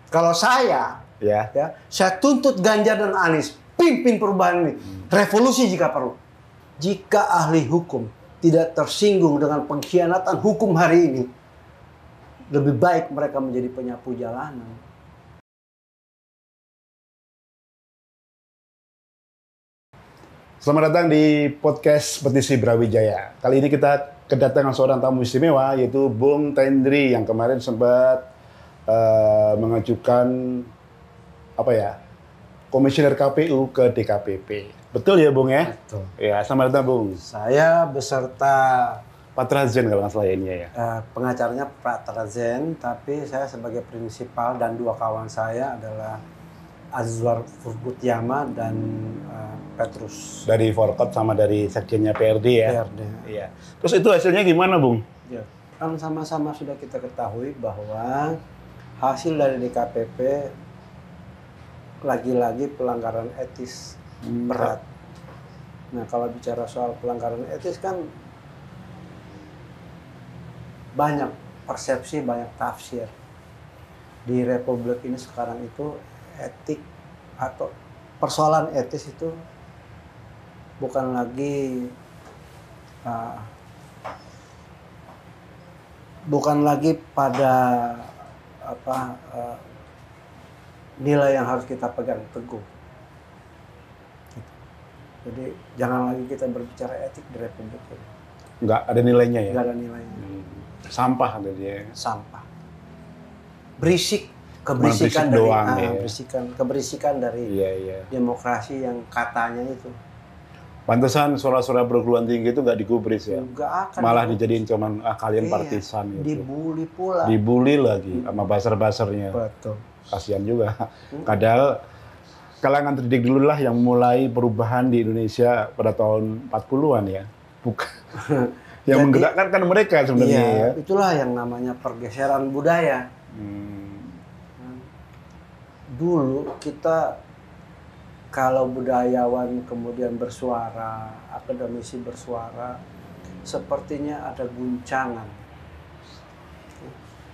Kalau saya, saya tuntut Ganjar dan Anies pimpin perubahan ini, revolusi jika perlu. Jika ahli hukum tidak tersinggung dengan pengkhianatan hukum hari ini, lebih baik mereka menjadi penyapu jalanan. Selamat datang di podcast Petisi Brawijaya. Kali ini kita kedatangan seorang tamu istimewa, yaitu Bung Tendri yang kemarin sempat mengajukan komisioner KPU ke DKPP. Betul ya, Bung ya? Betul. Ya, selamat datang, Bung. Saya beserta Patrazen kalau nggak salah ini ya. Pengacaranya Patrazen, tapi saya sebagai prinsipal dan dua kawan saya adalah Azwar Furbutyama dan Petrus. Dari Forkot sama dari sekjennya PRD ya? PRD. Iya. Terus itu hasilnya gimana, Bung? Ya, kan sama-sama sudah kita ketahui bahwa hasil dari DKPP lagi-lagi pelanggaran etis berat. Nah, kalau bicara soal pelanggaran etis kan banyak persepsi, banyak tafsir. Di Republik ini sekarang itu etik atau persoalan etis itu bukan lagi pada nilai yang harus kita pegang teguh. Jadi jangan lagi kita berbicara etik di Republik ini. Nggak ada nilainya ya? Nggak ada nilainya. Sampah ada dia. Sampah. Keberisikan dari doang, keberisikan dari demokrasi yang katanya itu. Pantesan suara-suara perguruan tinggi itu nggak digubris ya. Nggak akan. Malah dijadiin cuman kalian partisan gitu. Dibully pula. Dibully lagi sama buzzer-buzzernya. Betul. Kasihan juga. Padahal kalangan terdidik dulu lah yang mulai perubahan di Indonesia pada tahun 40-an ya. Bukan. Yang menggerakkan kan mereka sebenarnya ya. Itulah yang namanya pergeseran budaya. Dulu kita kalau budayawan kemudian bersuara, akademisi bersuara, sepertinya ada guncangan.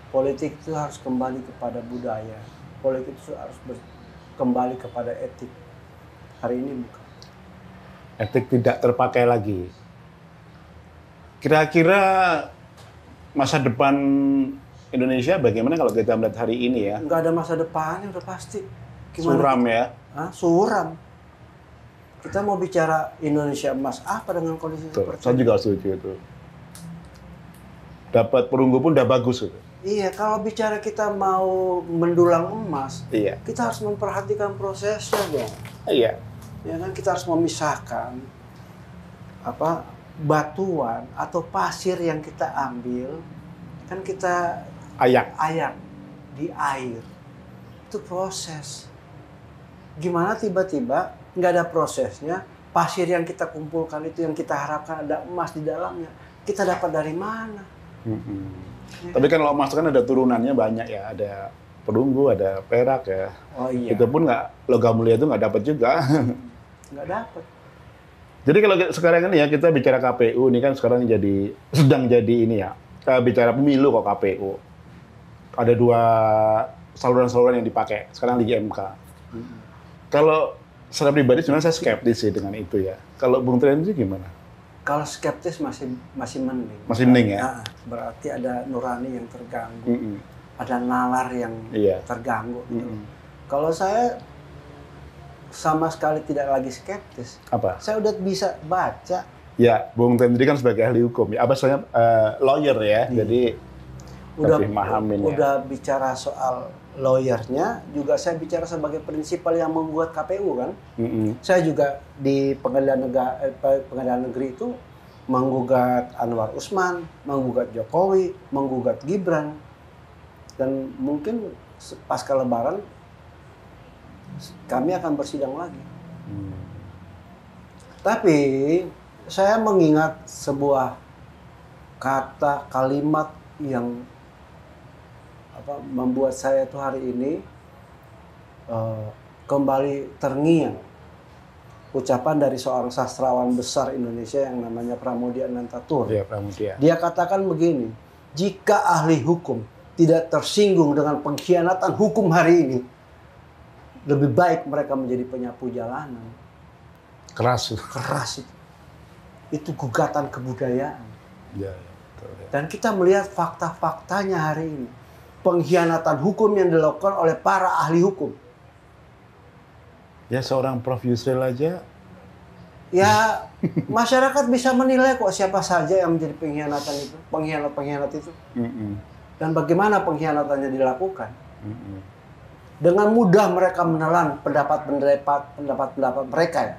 Politik itu harus kembali kepada budaya. Politik itu harus kembali kepada etik. Hari ini bukan. Etik tidak terpakai lagi. Kira-kira masa depan Indonesia bagaimana kalau kita melihat hari ini ya? Nggak ada masa depannya udah pasti. Gimana? Suram ya? Suram. Kita mau bicara Indonesia emas apa dengan kondisi seperti saya juga setuju itu. Dapat perunggu pun udah bagus itu. Iya, kalau bicara kita mau mendulang emas, kita harus memperhatikan prosesnya dong. Iya. Ya kan, kita harus memisahkan batuan atau pasir yang kita ambil, kan kita ayak di air. Itu proses. Gimana tiba-tiba nggak ada prosesnya, pasir yang kita kumpulkan itu yang kita harapkan ada emas di dalamnya, kita dapat dari mana? Tapi kan kalau emas kan ada turunannya banyak ya, ada perunggu, ada perak ya. Oh iya. Itu pun logam mulia itu nggak dapat juga. Nggak dapat. Jadi kalau sekarang ini ya kita bicara KPU ini kan sekarang sedang jadi ini ya, bicara pemilu kok KPU. Ada dua saluran-saluran yang dipakai sekarang di MK. Kalau secara pribadi sebenarnya saya skeptis sih dengan itu ya. Kalau Bung Tendri gimana? Kalau skeptis masih mending. Masih mending ya? Berarti ada nurani yang terganggu. Ada nalar yang terganggu. Gitu. Kalau saya sama sekali tidak lagi skeptis. Apa? Saya udah bisa baca. Ya, Bung Tendri kan sebagai ahli hukum. Ya, saya lawyer ya, jadi lebih mahamin ya. Udah bicara soal lawyernya, juga saya bicara sebagai prinsipal yang membuat KPU kan. Saya juga di pengadilan negeri itu menggugat Anwar Usman, menggugat Jokowi, menggugat Gibran, dan mungkin pasca Lebaran kami akan bersidang lagi. Tapi saya mengingat sebuah kata kalimat yang membuat saya tuh hari ini kembali terngiang. Ucapan dari seorang sastrawan besar Indonesia yang namanya Pramoedya Anantatur. Iya, Pramoedya. Dia katakan begini, jika ahli hukum tidak tersinggung dengan pengkhianatan hukum hari ini, lebih baik mereka menjadi penyapu jalanan. Keras. Keras itu. Itu gugatan kebudayaan. Ya, betul, ya. Dan kita melihat fakta-faktanya hari ini. Pengkhianatan hukum yang dilakukan oleh para ahli hukum. Ya, seorang Prof. Yusril aja. Ya, masyarakat bisa menilai kok siapa saja yang menjadi pengkhianat itu. Dan bagaimana pengkhianatannya dilakukan. Dengan mudah mereka menelan pendapat mereka ya.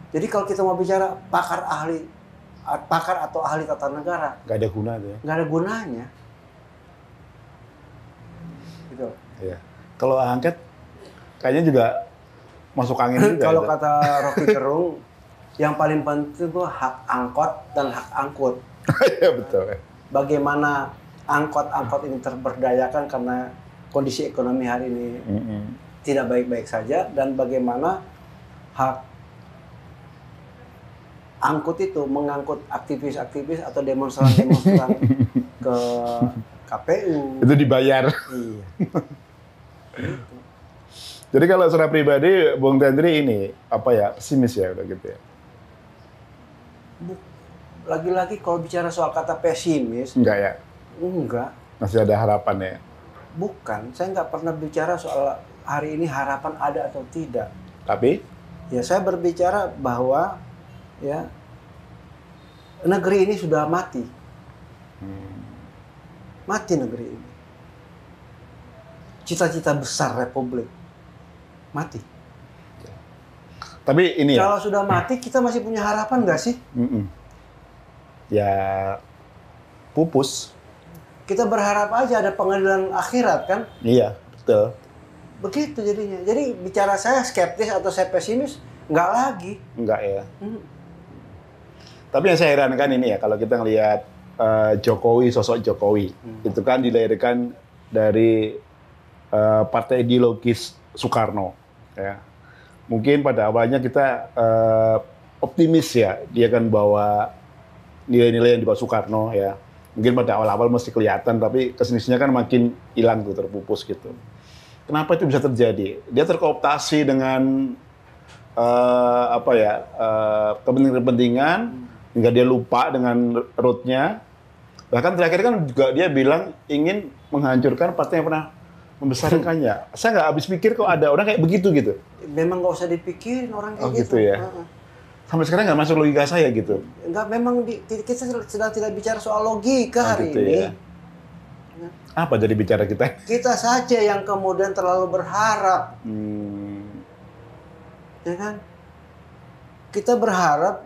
Jadi kalau kita mau bicara pakar atau ahli tata negara, nggak ada guna tuh ya. Nggak ada gunanya. Gitu. Ya. Kalau angket, kayaknya juga masuk angin juga. Kalau kata Rocky Gerung, yang paling penting itu hak angkot dan hak angkut. Ya betul. Bagaimana angkot-angkot ini terberdayakan karena kondisi ekonomi hari ini tidak baik-baik saja, dan bagaimana hak angkut itu mengangkut aktivis-aktivis atau demonstran-demonstran ke KPU. Itu dibayar. Iya. Jadi kalau secara pribadi, Bung Tendri ini apa ya, pesimis ya udah gitu ya? Lagi-lagi kalau bicara soal kata pesimis, enggak ya? Enggak. Masih ada harapan ya? Bukan, saya nggak pernah bicara soal hari ini harapan ada atau tidak. Tapi? Ya saya berbicara bahwa ya negeri ini sudah mati. Mati negeri ini. Cita-cita besar Republik mati. Tapi ini kalau sudah mati, kita masih punya harapan nggak sih? Ya pupus. Kita berharap aja ada pengadilan akhirat kan? Iya, betul. Begitu jadinya. Jadi bicara saya skeptis atau saya pesimis, nggak lagi. Enggak ya. Tapi yang saya herankan ini ya, kalau kita ngelihat Jokowi, sosok Jokowi, itu kan dilahirkan dari partai ideologis Soekarno. Ya. Mungkin pada awalnya kita optimis ya, dia kan bawa nilai-nilai yang dibawa Soekarno ya. Mungkin pada awal-awal mesti kelihatan, tapi kesini-sininya kan makin hilang tuh, terpupus gitu. Kenapa itu bisa terjadi? Dia terkooptasi dengan kepentingan-kepentingan, hingga dia lupa dengan rootnya. Bahkan terakhir kan juga dia bilang ingin menghancurkan partai yang pernah membesarkannya. Saya nggak habis pikir kok ada orang kayak begitu gitu. Memang nggak usah dipikirin orang kayak gitu. Ya. Sampai sekarang nggak masuk logika saya gitu. Enggak, memang kita sedang tidak bicara soal logika hari gitu ini. Ya. Apa jadi bicara kita? Kita saja yang kemudian terlalu berharap. Ya kan? Kita berharap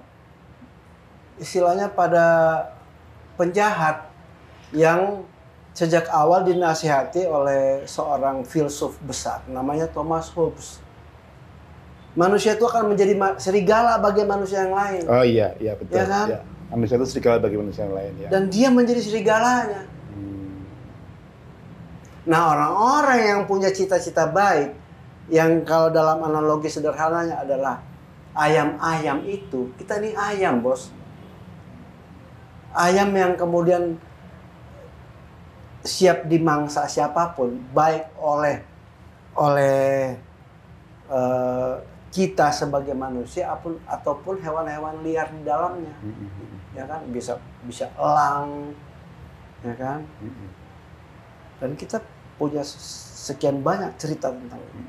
istilahnya pada penjahat yang sejak awal dinasihati oleh seorang filsuf besar namanya Thomas Hobbes. Manusia itu akan menjadi serigala bagi manusia yang lain. Oh iya betul. Ya kan? Ya. Manusia itu serigala bagi manusia yang lain ya. Dan dia menjadi serigalanya. Nah, orang-orang yang punya cita-cita baik, yang kalau dalam analogi sederhananya adalah ayam-ayam itu, kita ini ayam, bos. Ayam yang kemudian siap dimangsa siapapun, baik oleh kita sebagai manusia ataupun hewan-hewan liar di dalamnya, ya kan, bisa elang, ya kan, dan kita punya sekian banyak cerita tentang itu.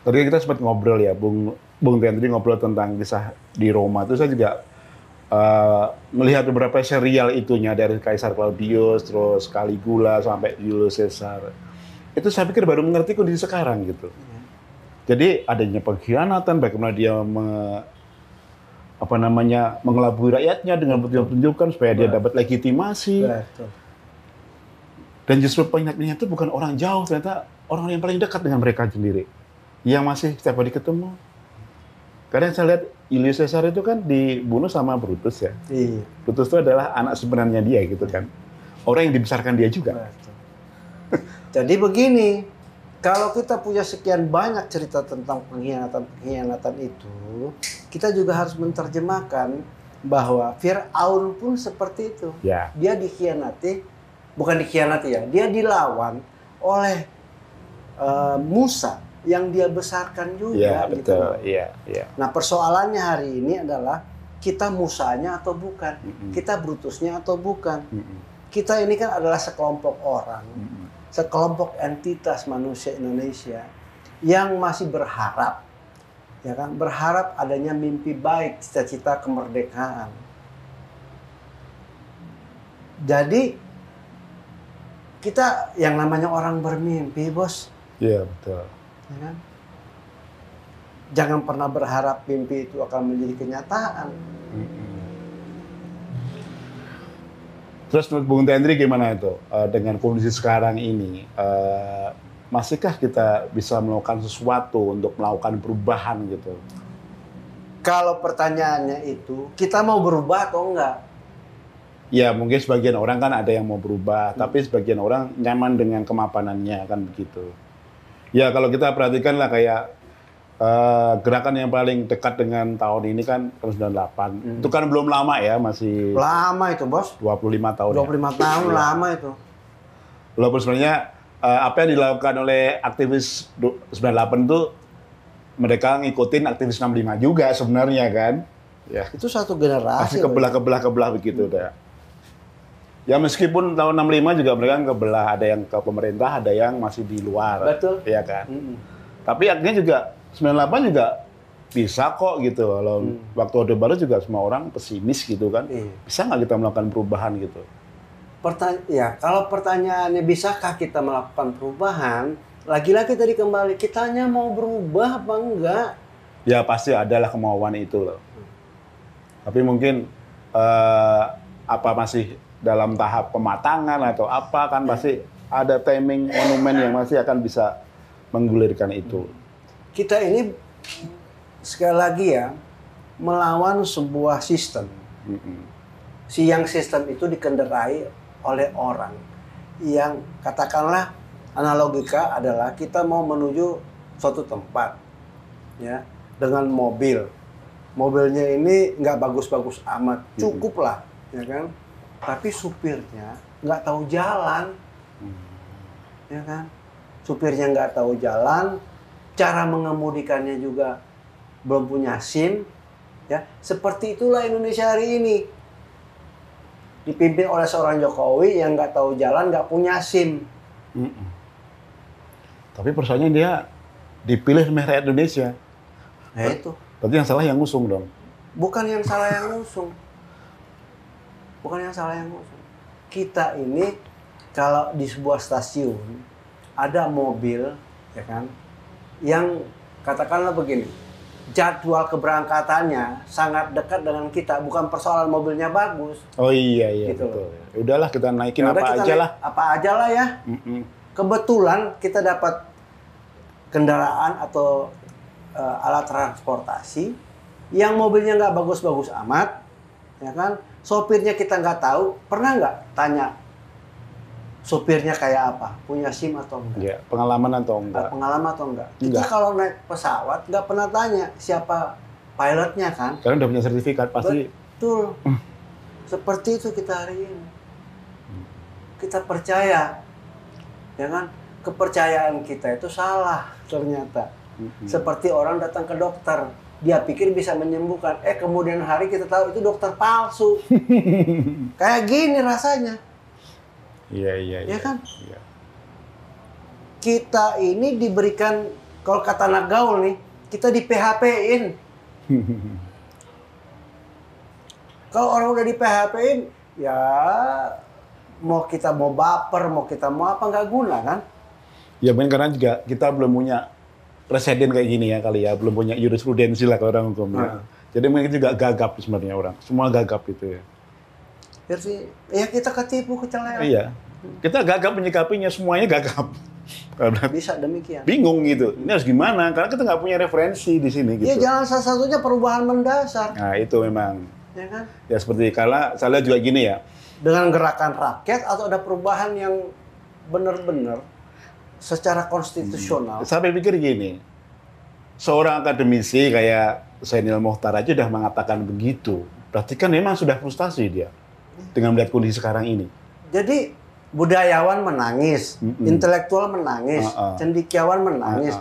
Tadi kita sempat ngobrol ya, Bung Tendri ngobrol tentang kisah di Roma itu. Saya juga melihat beberapa serial itunya dari Kaisar Claudius, terus Caligula sampai Julius Caesar. Itu saya pikir baru mengerti kondisi sekarang gitu. Jadi adanya pengkhianatan, bagaimana dia mengelabui rakyatnya dengan pertunjukan supaya dia dapat legitimasi. Betul. Dan justru penyakitnya itu bukan orang jauh, ternyata orang yang paling dekat dengan mereka sendiri, yang masih setiap hari ketemu. Karena saya lihat Julius Caesar itu kan dibunuh sama Brutus ya. Iya. Brutus itu adalah anak sebenarnya dia gitu kan. Orang yang dibesarkan dia juga. Betul. Jadi begini, kalau kita punya sekian banyak cerita tentang pengkhianatan itu, kita juga harus menerjemahkan bahwa Fir'aun pun seperti itu. Ya. Dia dikhianati bukan dikhianati ya, dia dilawan oleh Musa yang dia besarkan juga. Iya, gitu. betul. Iya, iya. Nah, persoalannya hari ini adalah kita Musanya atau bukan, kita Brutusnya atau bukan. Kita ini kan adalah sekelompok orang, sekelompok entitas manusia Indonesia yang masih berharap, ya kan, berharap adanya mimpi baik, cita-cita kemerdekaan. Jadi kita yang namanya orang bermimpi, bos. Iya, betul. Ya kan? Jangan pernah berharap mimpi itu akan menjadi kenyataan. Terus menurut Bung Tendri gimana itu dengan kondisi sekarang ini? Masihkah kita bisa melakukan sesuatu untuk melakukan perubahan gitu? Kalau pertanyaannya itu, kita mau berubah atau enggak? Ya mungkin sebagian orang kan ada yang mau berubah, tapi sebagian orang nyaman dengan kemapanannya kan begitu. Ya kalau kita perhatikan lah kayak gerakan yang paling dekat dengan tahun ini kan tahun 98. Itu kan belum lama ya, masih Lama itu, bos. 25 tahun. 25 tahun Ya. lama itu. Walaupun sebenarnya apa yang dilakukan oleh aktivis 98 itu mereka ngikutin aktivis 65 juga sebenarnya kan. Ya. Itu satu generasi. Masih kebelah begitu dah. Ya meskipun tahun 65 juga mereka kebelah, ada yang ke pemerintah, ada yang masih di luar. Betul. Iya kan. Tapi akhirnya juga 98 juga bisa kok gitu. Kalau waktu Orde Baru juga semua orang pesimis gitu kan. Bisa nggak kita melakukan perubahan gitu? Ya, kalau pertanyaannya bisakah kita melakukan perubahan, lagi-lagi tadi kembali, kitanya mau berubah apa enggak? Ya pasti adalah kemauan itu loh. Tapi mungkin apa masih dalam tahap pematangan atau apa kan pasti ada timing monumen yang masih akan bisa menggulirkan itu. Kita ini sekali lagi ya melawan sebuah sistem. Yang sistem itu dikendarai oleh orang yang katakanlah analogika adalah kita mau menuju suatu tempat ya dengan mobil. Mobilnya ini nggak bagus-bagus amat, cukup lah, ya kan? Tapi supirnya nggak tahu jalan, ya kan? Supirnya nggak tahu jalan, cara mengemudikannya juga belum punya SIM, ya. Seperti itulah Indonesia hari ini, dipimpin oleh seorang Jokowi yang nggak tahu jalan, nggak punya SIM. Tapi persoalannya dia dipilih oleh rakyat Indonesia. Nah itu. Berarti yang salah yang ngusung dong. Bukan yang salah yang ngusung. Bukan yang salah yang ngusung. Kita ini kalau di sebuah stasiun ada mobil, ya kan, yang katakanlah begini, jadwal keberangkatannya sangat dekat dengan kita, bukan persoalan mobilnya bagus. Oh iya gitu betul. Udahlah kita naikin Ya udah, apa kita aja lah. Apa aja lah ya. Kebetulan kita dapat kendaraan atau alat transportasi yang mobilnya nggak bagus-bagus amat, ya kan? Sopirnya kita nggak tahu. Pernah nggak tanya sopirnya kayak apa? Punya SIM atau enggak? Ya, pengalaman atau enggak? Pengalaman atau enggak? Kita Enggak. kalau naik pesawat nggak pernah tanya siapa pilotnya kan? Karena udah punya sertifikat pasti. Betul. Seperti itu kita hari ini. Kita percaya, ya kan? Kepercayaan kita itu salah ternyata. Seperti orang datang ke dokter, dia pikir bisa menyembuhkan. Kemudian hari kita tahu itu dokter palsu. Kayak gini rasanya. Iya. Ya kan? Iya. Kita ini diberikan, kalau kata anak gaul nih, kita di PHP-in. Kalau orang udah di PHP-in, ya mau kita mau baper, mau kita mau apa, nggak guna kan? Ya mungkin karena juga kita belum punya presiden kayak gini ya kali ya, belum punya jurisprudensi lah kalau orang hukum ya. Jadi mungkin juga gagap sebenarnya orang, semua gagap itu ya. Jadi ya kita ketipu, kecelakaan. Iya, kita gagap menyikapinya, semuanya gagap. Karena Bisa demikian. bingung gitu, ini harus gimana? Karena kita nggak punya referensi di sini gitu. Ya jalan salah satunya perubahan mendasar, Nah itu memang, ya kan? ya seperti kalau saya lihat juga gini ya, Dengan gerakan rakyat atau ada perubahan yang benar-benar secara konstitusional. saya pikir gini, seorang akademisi kayak Zainil Mokhtar aja udah mengatakan begitu, berarti kan memang sudah frustasi dia dengan melihat kondisi sekarang ini. Jadi budayawan menangis, intelektual menangis, cendekiawan menangis,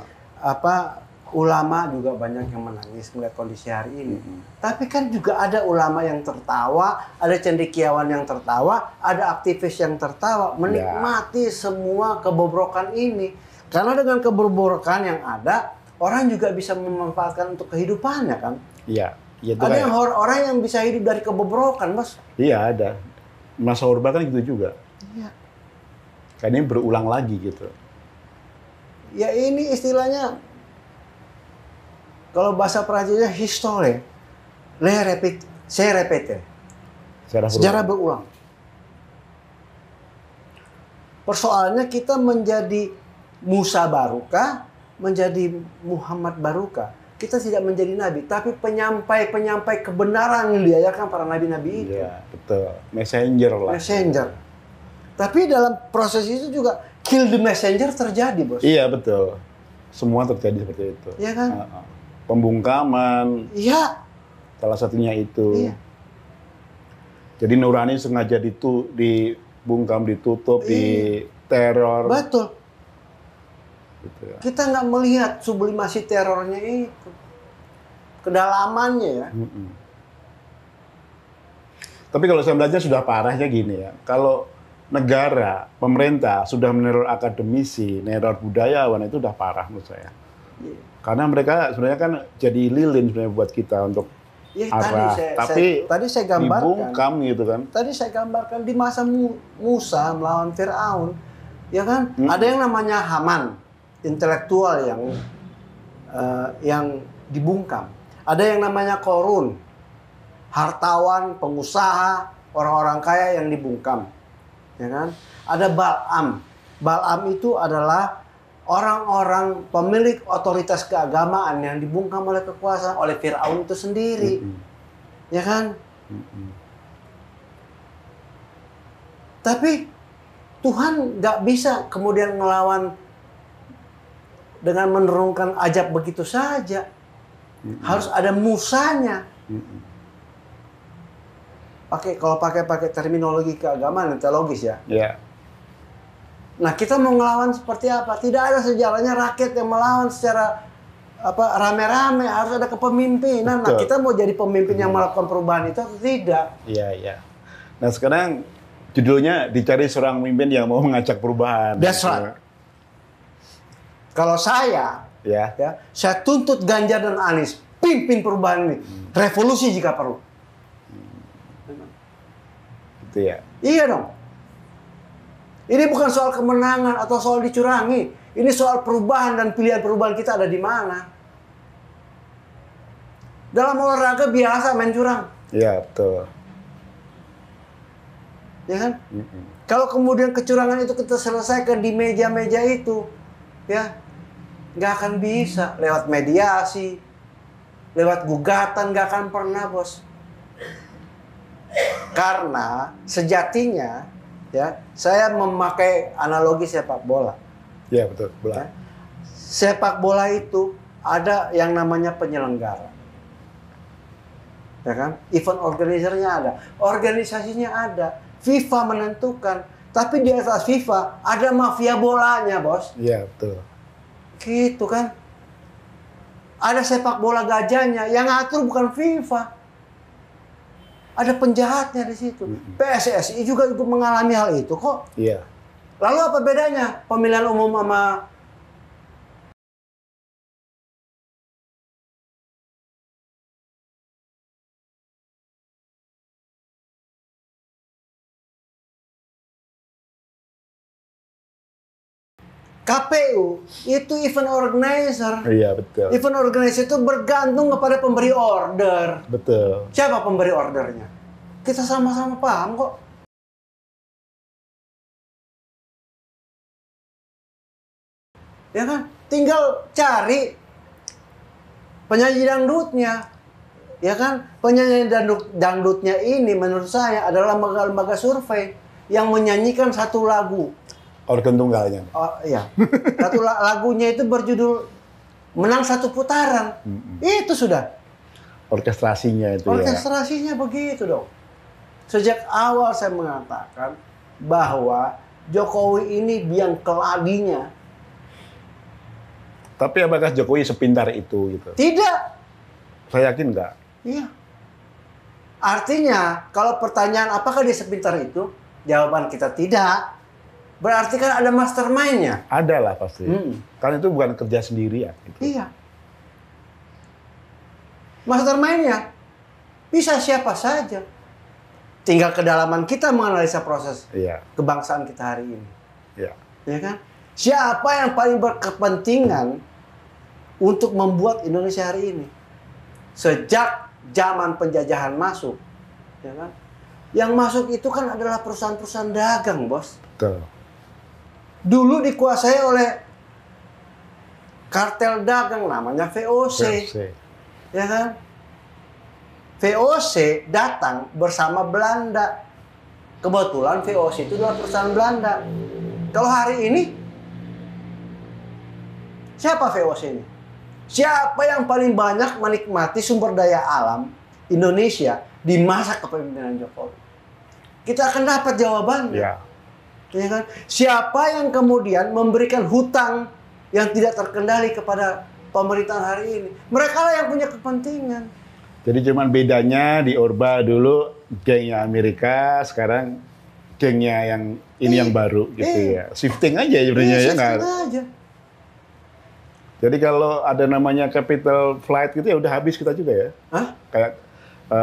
ulama juga banyak yang menangis melihat kondisi hari ini. Tapi kan juga ada ulama yang tertawa, ada cendekiawan yang tertawa, ada aktivis yang tertawa, menikmati semua kebobrokan ini. Karena dengan kebobrokan yang ada, orang juga bisa memanfaatkan untuk kehidupannya kan. Iya. Ada yang orang yang bisa hidup dari kebobrokan, Mas. Iya, ada. Mas Orba kan gitu juga. Iya. Kan ini berulang lagi gitu. Ya ini istilahnya, kalau bahasa Prancisnya histoire, se répète. Sejarah berulang. Persoalannya kita menjadi Musa barukah, menjadi Muhammad barukah? Kita tidak menjadi nabi, tapi penyampai kebenaran yang diajarkan para nabi-nabi itu. Iya, betul. Messenger lah. Messenger. Tapi dalam proses itu juga kill the messenger terjadi, Bos. Iya, betul. Semua terjadi seperti itu. Iya kan? Pembungkaman. Iya. Salah satunya itu. Iya. Jadi Nurani sengaja dibungkam, ditutup, diteror. Betul. Gitu ya. Kita nggak melihat sublimasi terornya itu. Kedalamannya ya. Tapi kalau saya melihatnya sudah parahnya gini ya. Kalau negara, pemerintah sudah meneror akademisi, meneror budayawan, itu udah parah menurut saya. Karena mereka sebenarnya kan jadi lilin sebenarnya buat kita untuk arah. Tadi saya gambarkan. Dibungkam gitu kan. Tadi saya gambarkan di masa Musa melawan Firaun, ya kan? Ada yang namanya Haman, intelektual yang dibungkam. Ada yang namanya Korun, hartawan, pengusaha, orang-orang kaya yang dibungkam. Ya kan? Ada Bal'am. Bal'am itu adalah orang-orang pemilik otoritas keagamaan yang dibungkam oleh kekuasaan, oleh Firaun itu sendiri. Ya kan? Tapi Tuhan nggak bisa kemudian ngelawan dengan menurunkan ajab begitu saja. Harus ada Musanya. Kalau pakai terminologi keagamaan teologis ya. Yeah. Nah, kita mau ngelawan seperti apa? Tidak ada sejarahnya rakyat yang melawan secara rame-rame, harus ada kepemimpinan. Betul. Nah, kita mau jadi pemimpin yang melakukan perubahan itu atau tidak? Iya, iya. Nah, sekarang judulnya dicari seorang pemimpin yang mau mengajak perubahan. That's right. Kalau saya, saya tuntut Ganjar dan Anies, pimpin perubahan ini. Revolusi jika perlu. Gitu ya? Iya dong. Ini bukan soal kemenangan atau soal dicurangi. Ini soal perubahan dan pilihan perubahan kita ada di mana. Dalam olahraga biasa main curang. Iya, betul. Ya kan? Kalau kemudian kecurangan itu kita selesaikan di meja-meja itu, ya nggak akan bisa. Lewat mediasi, lewat gugatan, nggak akan pernah, Bos. Karena sejatinya, ya, saya memakai analogi sepak bola. Iya, betul, bola. Ya. Sepak bola itu ada yang namanya penyelenggara. Ya kan? Event organizer-nya ada, organisasinya ada, FIFA menentukan. Tapi di atas FIFA ada mafia bolanya, Bos. Iya, betul. Gitu kan? Ada sepak bola gajahnya, yang ngatur bukan FIFA. Ada penjahatnya di situ. PSSI juga mengalami hal itu kok. Iya. Lalu apa bedanya pemilihan umum sama KPU? Itu event organizer. Iya, betul. Event organizer itu bergantung kepada pemberi order. Betul. Siapa pemberi ordernya? Kita sama-sama paham kok. Ya kan? Tinggal cari penyanyi dangdutnya. Ya kan? Penyanyi dangdutnya ini menurut saya adalah lembaga survei yang menyanyikan satu lagu. Organ tunggalnya. Oh iya. Satu lagunya itu berjudul Menang Satu Putaran. Itu sudah. Orkestrasinya itu. Orkestrasinya begitu dong. Sejak awal saya mengatakan bahwa Jokowi ini biang keladinya. Tapi apakah Jokowi sepintar itu gitu? Tidak. Saya yakin nggak. Iya. Artinya, kalau pertanyaan apakah dia sepintar itu, jawaban kita tidak. Berarti kan ada mastermind-nya. Ada lah pasti. Karena itu bukan kerja sendirian. Gitu. Iya. Mastermind-nya bisa siapa saja. Tinggal kedalaman kita menganalisa proses kebangsaan kita hari ini. Iya. Ya kan? Siapa yang paling berkepentingan untuk membuat Indonesia hari ini? Sejak zaman penjajahan masuk, ya kan? Yang masuk itu kan adalah perusahaan-perusahaan dagang, bos. Betul. Dulu dikuasai oleh kartel dagang namanya VOC. Ya kan? VOC datang bersama Belanda. Kebetulan VOC itu adalah perusahaan Belanda. Kalau hari ini, siapa VOC ini? Siapa yang paling banyak menikmati sumber daya alam Indonesia di masa kepemimpinan Jokowi? Kita akan dapat jawabannya. Ya. Ya kan? Siapa yang kemudian memberikan hutang yang tidak terkendali kepada pemerintahan hari ini? Mereka lah yang punya kepentingan. Jadi cuman bedanya di Orba dulu gengnya Amerika, sekarang gengnya yang ini yang baru gitu ya. Shifting aja sebenarnya ya nggak? Shifting aja. Jadi kalau ada namanya capital flight gitu ya udah habis kita juga ya. Hah? Kayak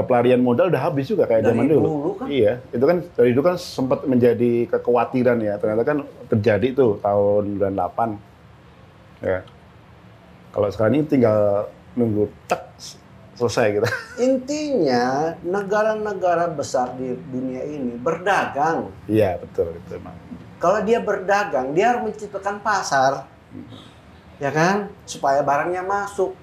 pelarian modal udah habis juga kayak zaman dulu. Kan? Iya, itu kan dari itu kan sempat menjadi kekhawatiran ya. Ternyata kan terjadi tuh tahun 98. Ya. Kalau sekarang ini tinggal nunggu selesai gitu. Intinya negara-negara besar di dunia ini berdagang. Iya, betul itu emang. Kalau dia berdagang, dia harus menciptakan pasar. Ya kan? Supaya barangnya masuk.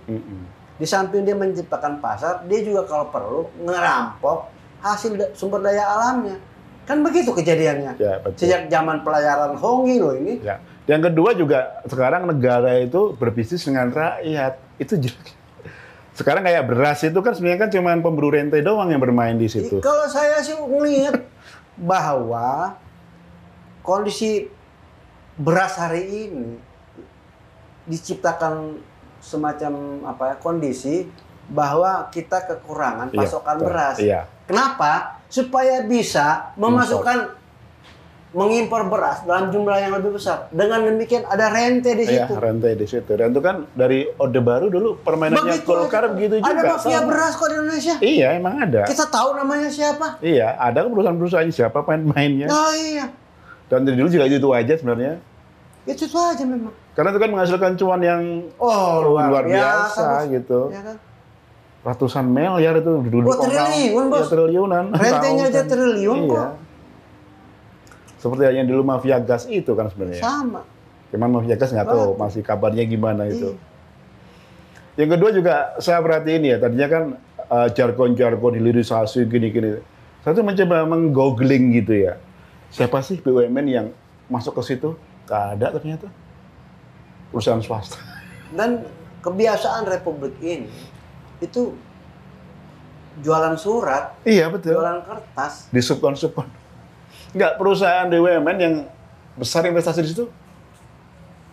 Di samping dia menciptakan pasar, dia juga kalau perlu ngerampok hasil sumber daya alamnya. Kan begitu kejadiannya. Ya, betul. Sejak zaman pelayaran Hongi loh ini. Ya. Yang kedua juga sekarang negara itu berbisnis dengan rakyat. Itu jelek. Sekarang kayak beras itu kan sebenarnya kan cuma pemburu rente doang yang bermain di situ. Kalau saya sih melihat bahwa kondisi beras hari ini diciptakan semacam kondisi bahwa kita kekurangan pasokan beras. Iya. Kenapa? Supaya bisa mengimpor beras dalam jumlah yang lebih besar. Dengan demikian ada rente di situ. Iya, rente di situ. Dan itu kan dari Orde Baru dulu permainannya Golkar begitu juga. Ada mafia beras kok di Indonesia. Iya, emang ada. Kita tahu namanya siapa. Iya, ada perusahaan-perusahaan siapa main-mainnya. Oh iya. Dan dari dulu juga itu aja sebenarnya. Itu aja memang. Karena itu kan menghasilkan cuan yang luar biasa gitu. Ya kan? Ratusan miliar itu dulu. Triliun, Bos. Ya, triliunan. Rentenya aja triliun kok. Seperti yang dulu mafia gas itu kan sebenarnya. Sama. Cuman mafia gas nggak tahu masih kabarnya gimana itu. Yang kedua juga saya perhatiin ya, tadinya kan jargon-jargon hilirisasi gini-gini. Saya tuh mencoba menggoogling gitu ya. Siapa sih BUMN yang masuk ke situ? Nggak ada ternyata. Perusahaan swasta. Dan kebiasaan Republik ini itu jualan surat. Iya betul. Jualan kertas. Di subkon. Nggak, perusahaan BUMN yang besar investasi di situ.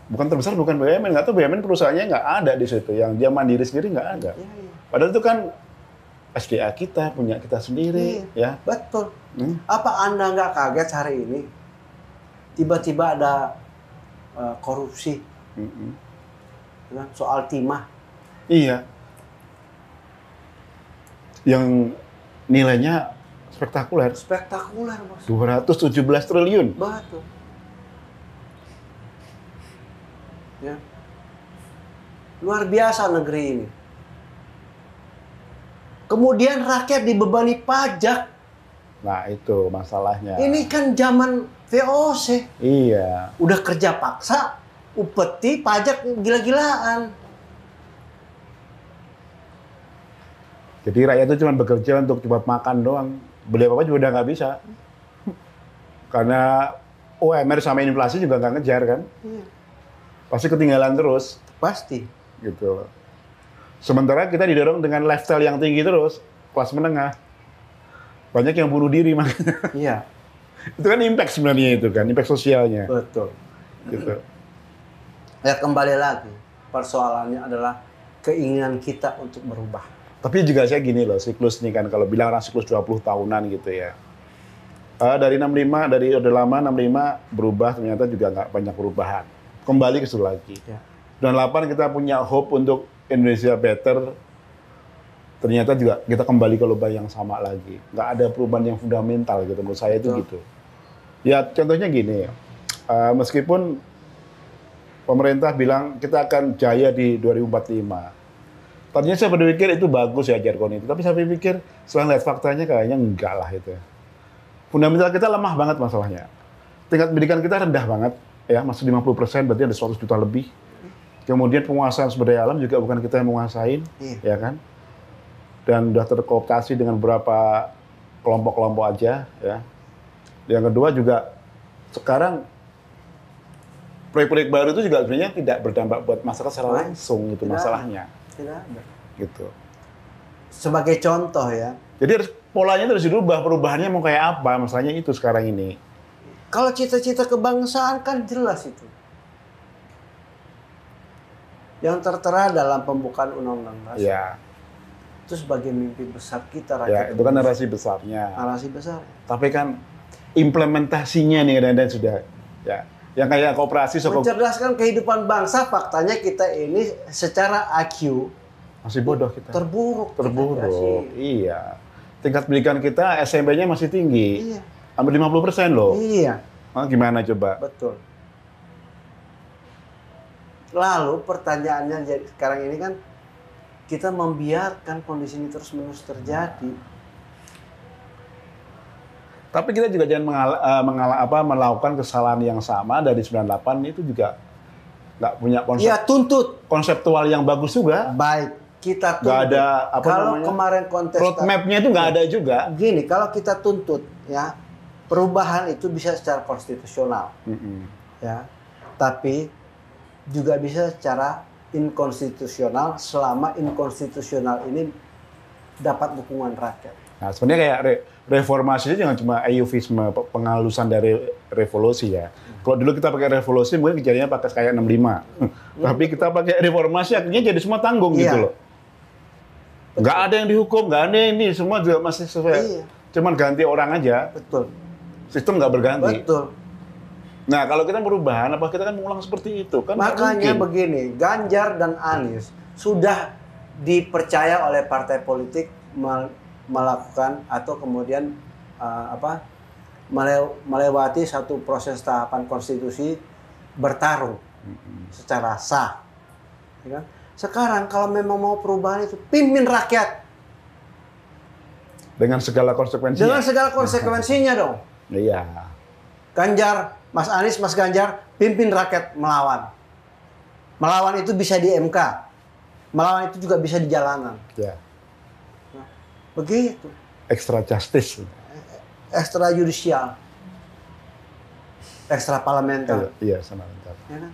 Bukan terbesar, bukan BUMN. Nggak tahu BUMN perusahaannya nggak ada di situ. Yang dia mandiri sendiri nggak ada. Iya. Padahal itu kan SDA kita, punya kita sendiri. Iya. Ya. Betul. Apa Anda nggak kaget hari ini? Tiba-tiba ada korupsi. Soal timah. Iya. Yang nilainya spektakuler. Spektakuler, Bos. 217 triliun. Betul. Ya. Luar biasa negeri ini. Kemudian rakyat dibebani pajak. Nah, itu masalahnya. Ini kan zaman VOC. Iya. Udah kerja paksa, upeti, pajak gila-gilaan. Jadi rakyat itu cuma bekerja untuk cepat makan doang. Beli apa-apa juga udah nggak bisa. Karena UMR sama inflasi juga nggak ngejar kan. Iya. Pasti ketinggalan terus. Pasti. Gitu. Sementara kita didorong dengan lifestyle yang tinggi terus. Kelas menengah. Banyak yang bunuh diri makanya. Iya. Itu kan impact sebenarnya itu kan, impact sosialnya. Betul. Gitu. Ya kembali lagi, persoalannya adalah keinginan kita untuk berubah. Tapi juga saya gini loh, siklus ini kan, kalau bilang orang siklus 20 tahunan gitu ya. Dari 65, dari Orde Lama 65 berubah, ternyata juga nggak banyak perubahan. Kembali ke situ lagi. Ya. 98 kita punya hope untuk Indonesia better, ternyata juga kita kembali ke lubang yang sama lagi. Nggak ada perubahan yang fundamental gitu, menurut saya itu gitu. Ya contohnya gini, meskipun pemerintah bilang kita akan jaya di 2045. Tadinya saya berpikir itu bagus ya jargon itu, tapi saya pikir setelah lihat faktanya kayaknya enggak lah itu. Fundamental kita lemah banget masalahnya. Tingkat pendidikan kita rendah banget, ya masih 50%, berarti ada 100 juta lebih. Kemudian penguasaan sumber daya alam juga bukan kita yang menguasain, ya kan? Dan sudah terkooptasi dengan beberapa kelompok-kelompok aja, ya. Yang kedua juga sekarang proyek-proyek baru itu juga sebenarnya tidak berdampak buat masyarakat secara langsung itu masalahnya. Tidak ada. Gitu. Sebagai contoh ya. Jadi polanya itu harus dirubah, perubahannya mau kayak apa, masalahnya itu sekarang ini. Kalau cita-cita kebangsaan kan jelas itu. Yang tertera dalam pembukaan Undang-Undang Dasar. Ya. Itu sebagai mimpi besar kita rakyat. Ya, itu kan narasi besarnya. Narasi besar. Tapi kan implementasinya nih kadang-kadang sudah ya. Yang kayak kooperasi mencerdaskan kehidupan bangsa, faktanya kita ini secara IQ masih bodoh kita. Terburuk. Iya. Tingkat pendidikan kita SMP-nya masih tinggi. Iya. Hampir 50% loh. Iya. Gimana coba? Betul. Lalu pertanyaannya sekarang ini kan kita membiarkan kondisi ini terus-menerus terjadi. Tapi kita juga jangan melakukan kesalahan yang sama dari 98 itu juga nggak punya konsep. Ya tuntut konseptual yang bagus juga. Baik, kita tuntut. Nggak ada apa kalau namanya? Kemarin kontestasi. Roadmap-nya itu nggak ada juga. Gini, kalau kita tuntut ya perubahan itu bisa secara konstitusional, ya. Tapi juga bisa secara inkonstitusional selama inkonstitusional ini dapat dukungan rakyat. Nah, sebenarnya kayak reformasi itu jangan cuma eufemisme penghalusan dari revolusi ya. Kalau dulu kita pakai revolusi mungkin kejadiannya pakai kayak 65. Tapi kita pakai reformasi akhirnya jadi semua tanggung gitu loh. Nggak ada yang dihukum, nggak ada ini, semua juga masih sesuai. Cuman ganti orang aja. Betul. Sistem nggak berganti. Betul. Nah, kalau kita perubahan, apa kita kan mengulang seperti itu? Kan makanya begini, Ganjar dan Anies sudah dipercaya oleh partai politik melakukan atau kemudian melewati satu proses tahapan konstitusi bertarung secara sah. Ya kan? Sekarang kalau memang mau perubahan itu pimpin rakyat dengan segala konsekuensinya. Dengan segala konsekuensinya dong. Iya. Ganjar, Mas Anies, Mas Ganjar pimpin rakyat melawan. Melawan itu bisa di MK. Melawan itu juga bisa di jalanan. Ya. Begitu. Extra justice. Extra judicial. Extra parlementer. Iya, sama parlementer. Ya kan?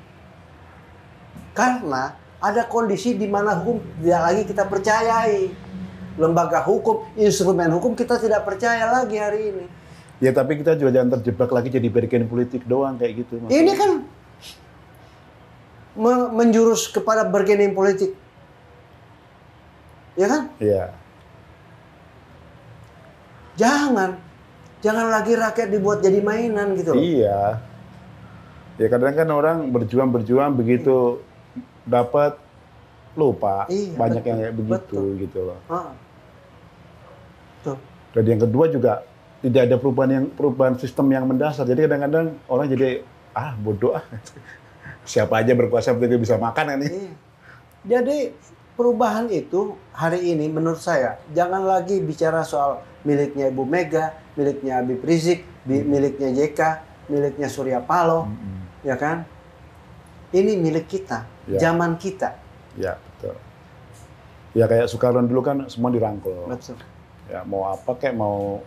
Karena ada kondisi di mana hukum tidak lagi kita percayai. Lembaga hukum, instrumen hukum kita tidak percaya lagi hari ini. Ya, tapi kita juga jangan terjebak lagi jadi bergen politik doang kayak gitu. Maksudnya. Ini kan menjurus kepada bergening politik. Ya kan? Iya. Jangan lagi rakyat dibuat jadi mainan gitu loh. Iya. Ya kadang kan orang berjuang begitu dapat lupa. Iya, banyak yang kayak begitu gitu loh. Tuh. Dan yang kedua juga tidak ada perubahan sistem yang mendasar. Jadi kadang-kadang orang jadi bodoh ah. Siapa aja berkuasa begitu bisa makan kan ini. Iya. Jadi perubahan itu hari ini menurut saya jangan lagi bicara soal miliknya Ibu Mega, miliknya Habib Rizik, miliknya JK, miliknya Surya Paloh, ya kan? Ini milik kita, zaman kita. Ya, betul. Ya kayak Soekarno dulu kan semua dirangkul. Betul. Ya mau apa kayak mau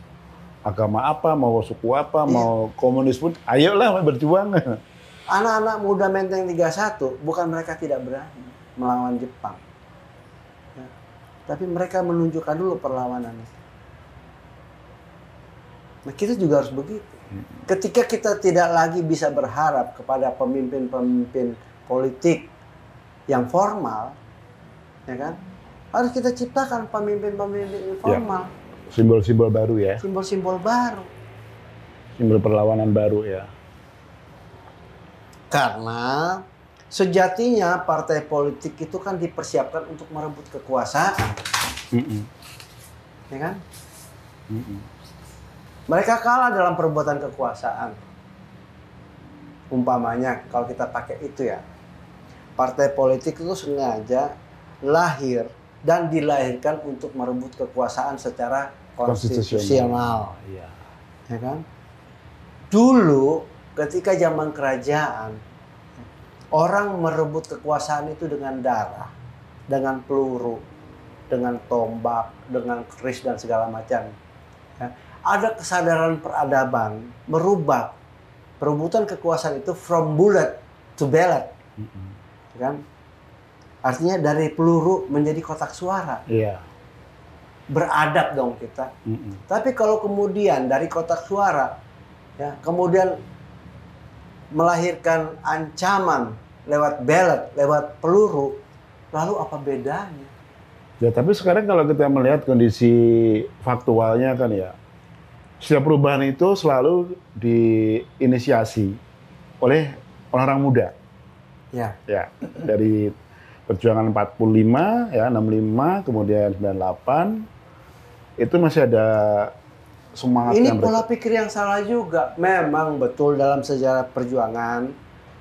agama apa, mau suku apa, mau komunis pun, ayolah berjuang. Anak-anak muda Menteng 31 bukan mereka tidak berani melawan Jepang. Ya. Tapi mereka menunjukkan dulu perlawanannya. Nah, kita juga harus begitu. Ketika kita tidak lagi bisa berharap kepada pemimpin-pemimpin politik yang formal, ya kan? Harus kita ciptakan pemimpin-pemimpin informal. Simbol-simbol baru ya. Simbol-simbol baru. Simbol perlawanan baru ya. Karena sejatinya partai politik itu kan dipersiapkan untuk merebut kekuasaan. Ya kan? Mereka kalah dalam perebutan kekuasaan. Umpamanya kalau kita pakai itu ya. Partai politik itu sengaja lahir dan dilahirkan untuk merebut kekuasaan secara konstitusional. Ya. Ya kan? Dulu ketika zaman kerajaan, orang merebut kekuasaan itu dengan darah, dengan peluru, dengan tombak, dengan keris dan segala macam. Ya. Ada kesadaran peradaban merubah perebutan kekuasaan itu from bullet to ballot. Ya kan? Artinya dari peluru menjadi kotak suara. Iya. Beradab dong kita. Tapi kalau kemudian dari kotak suara, ya, kemudian melahirkan ancaman lewat ballot, lewat peluru, lalu apa bedanya? Ya, tapi sekarang kalau kita melihat kondisi faktualnya kan ya, setiap perubahan itu selalu diinisiasi oleh orang muda. Ya. Ya, dari perjuangan 45, ya 65, kemudian 98, itu masih ada semangat. Ini pola pikir yang salah juga. Memang betul dalam sejarah perjuangan,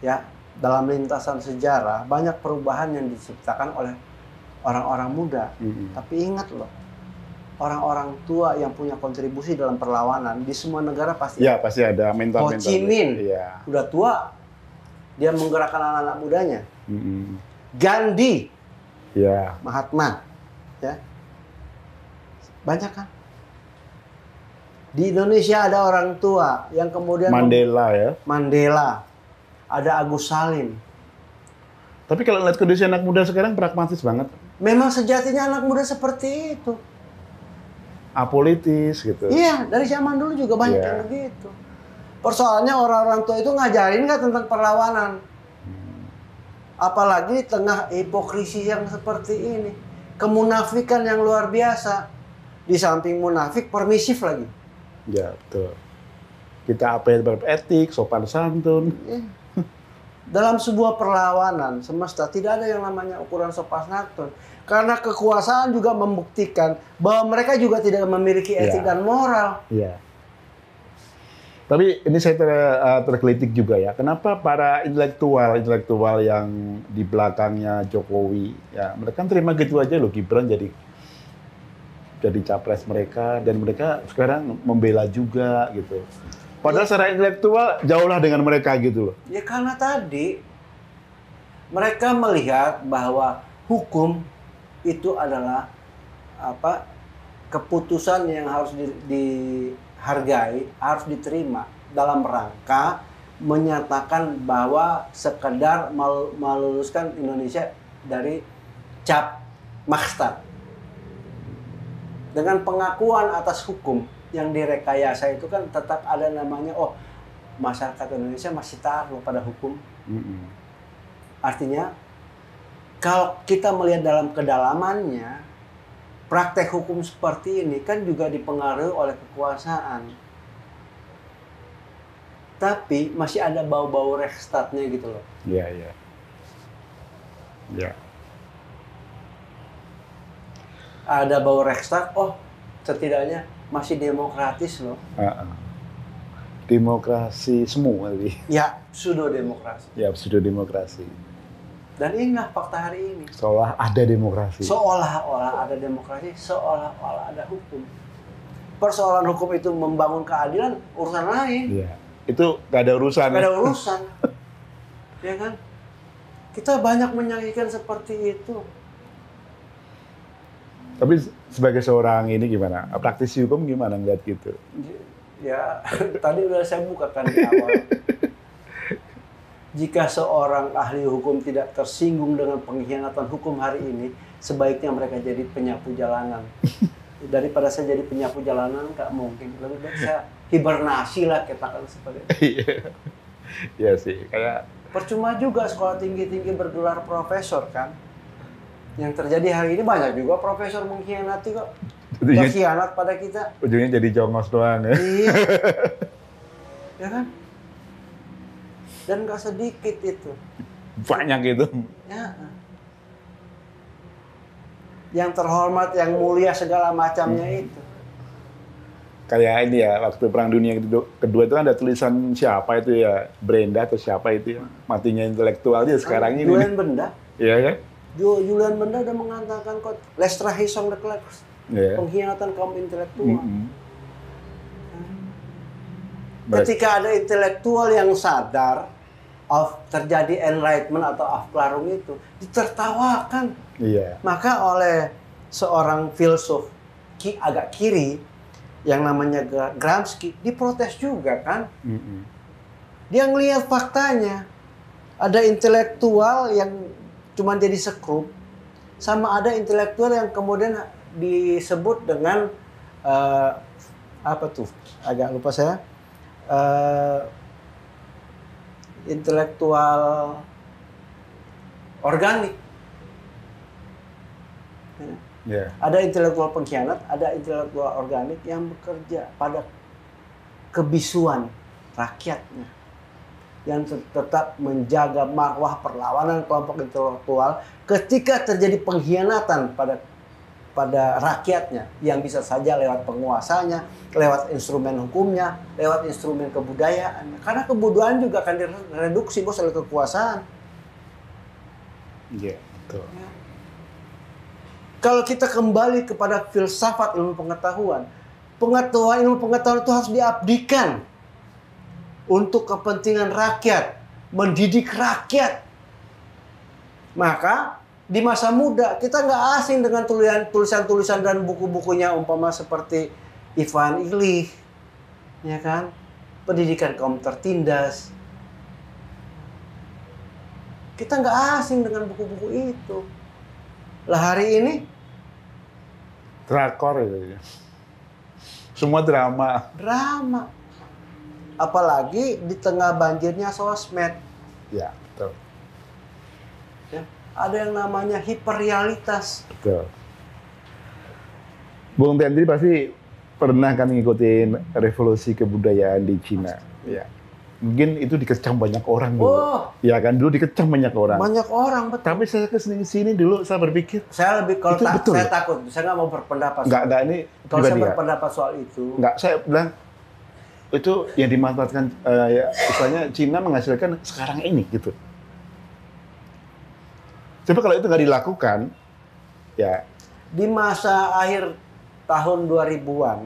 ya, dalam lintasan sejarah banyak perubahan yang diciptakan oleh orang-orang muda. Tapi ingat loh, orang-orang tua yang punya kontribusi dalam perlawanan di semua negara pasti. Ya, pasti ada mentor-mentor. Ho Chi Minh, ya, udah tua, dia menggerakkan anak-anak mudanya. Gandhi, ya, Mahatma, ya, banyak kan. Di Indonesia ada orang tua yang kemudian Mandela ya. Mandela, ada Agus Salim. Tapi kalau lihat kondisi anak muda sekarang pragmatis banget. Memang sejatinya anak muda seperti itu. Apolitis gitu. Iya, dari zaman dulu juga banyak yang begitu. Persoalannya orang-orang tua itu ngajarin nggak tentang perlawanan. Apalagi di tengah hipokrisi yang seperti ini. Kemunafikan yang luar biasa. Di samping munafik, permisif lagi. Ya, betul. Kita apa yang beretik, sopan santun. Dalam sebuah perlawanan semesta tidak ada yang namanya ukuran sopan santun. Karena kekuasaan juga membuktikan bahwa mereka juga tidak memiliki etik dan moral. Iya. Tapi ini saya tergelitik juga ya. Kenapa para intelektual yang di belakangnya Jokowi, ya mereka terima gitu aja loh Gibran jadi capres mereka, dan mereka sekarang membela juga gitu. Padahal secara intelektual jauhlah dengan mereka gitu loh. Ya karena tadi mereka melihat bahwa hukum itu adalah keputusan yang harus dihargai, harus diterima dalam rangka menyatakan bahwa sekedar meluluskan Indonesia dari cap makstar. Dengan pengakuan atas hukum yang direkayasa itu kan tetap ada namanya, oh masyarakat Indonesia masih taat pada hukum. Artinya kalau kita melihat dalam kedalamannya, praktek hukum seperti ini kan juga dipengaruhi oleh kekuasaan. Tapi masih ada bau-bau Reichstagnya gitu loh. Iya, iya. Ya. Ada bau Reichstag, oh setidaknya masih demokratis loh. Demokrasi semua nih. Ya, pseudo-demokrasi. Ya, pseudo-demokrasi. Dan inilah fakta hari ini. Seolah ada demokrasi. Seolah-olah ada demokrasi, seolah-olah ada hukum. Persoalan hukum itu membangun keadilan, urusan lain. Iya. Itu gak ada urusan. Gak ada urusan. Ya kan? Kita banyak menyaksikan seperti itu. Tapi sebagai seorang ini gimana? Praktisi hukum gimana ngeliat gitu? Ya, tadi udah saya bukakan di awal. Jika seorang ahli hukum tidak tersinggung dengan pengkhianatan hukum hari ini, sebaiknya mereka jadi penyapu jalanan. Daripada saya jadi penyapu jalanan, nggak mungkin. Lebih baik saya hibernasi lah kita kan seperti itu. Iya sih, kayak Percuma juga sekolah tinggi-tinggi bergelar profesor kan. Yang terjadi hari ini banyak juga profesor mengkhianati kok. Berkhianat pada kita. Ujungnya jadi jongos doang ya. Iya. Ya kan? Dan nggak sedikit itu. Banyak itu. Ya. Yang terhormat, yang mulia segala macamnya itu. Kayak ini ya, waktu Perang Dunia Kedua itu kan ada tulisan siapa itu ya, Brenda atau siapa itu ya, matinya intelektual dia sekarang ini. Julian Benda. Iya kan? Julian Benda udah mengatakan kok, les trahison de classe, pengkhianatan kaum intelektual. Ketika ada intelektual yang sadar terjadi enlightenment atau afklarung itu, ditertawakan. Iya. Maka oleh seorang filsuf agak kiri yang namanya Gramsci diprotes juga kan. Dia ngelihat faktanya, ada intelektual yang cuma jadi sekrup, sama ada intelektual yang kemudian disebut dengan apa tuh? Agak lupa saya. Intelektual organik. Yeah. Ada intelektual pengkhianat, ada intelektual organik yang bekerja pada kebisuan rakyatnya, yang tetap menjaga marwah perlawanan kelompok intelektual ketika terjadi pengkhianatan pada rakyatnya, yang bisa saja lewat penguasanya, lewat instrumen hukumnya, lewat instrumen kebudayaannya. Karena kebudayaan juga akan direduksi bos oleh kekuasaan. Iya, betul. Ya. Kalau kita kembali kepada filsafat ilmu pengetahuan ilmu pengetahuan itu harus diabdikan untuk kepentingan rakyat, mendidik rakyat. Maka di masa muda kita nggak asing dengan tulisan-tulisan dan buku-bukunya umpama seperti Ivan Illich, ya kan? Pendidikan kaum tertindas. Kita nggak asing dengan buku-buku itu. Lah hari ini drakor itu. Semua drama. Drama. Apalagi di tengah banjirnya sosmed. Ya, betul. Ya, ada yang namanya hiperrealitas. Betul. Bung Tendri pasti pernah kan ngikutin revolusi kebudayaan di Cina. Ya. Mungkin itu dikecam banyak orang dulu. Oh. Ya kan, dulu dikecam banyak orang. Banyak orang, betul. Tapi saya kesini dulu saya berpikir. Saya lebih kalau betul. Saya takut. Saya nggak mau berpendapat. Enggak ini. Kalau saya berpendapat soal itu. Enggak, saya bilang itu yang dimanfaatkan ya, misalnya Cina menghasilkan sekarang ini gitu. Coba kalau itu nggak dilakukan, ya. Di masa akhir tahun 2000-an,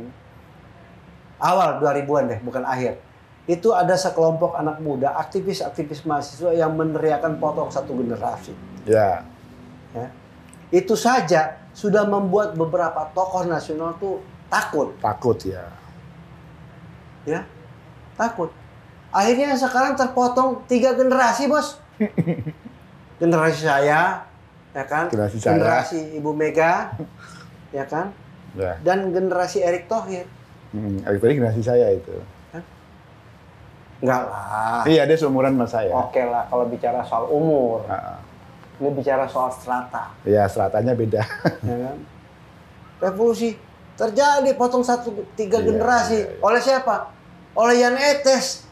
awal 2000-an deh, bukan akhir. Itu ada sekelompok anak muda, aktivis-aktivis mahasiswa yang meneriakan potong satu generasi. Ya. Ya. Itu saja sudah membuat beberapa tokoh nasional tuh takut. Takut ya. Ya, takut. Akhirnya sekarang terpotong 3 generasi, bos. Generasi saya, ya kan? Generasi Ibu Mega, ya kan? Ya. Dan generasi Erick Thohir. Erick Thohir generasi saya itu. Enggak lah. Iya, dia seumuran sama saya. Oke lah, kalau bicara soal umur. Ini bicara soal strata. Iya, stratanya beda. Ya kan? Revolusi terjadi, potong 3 generasi. Iya. Oleh siapa? Oleh Jan Etes.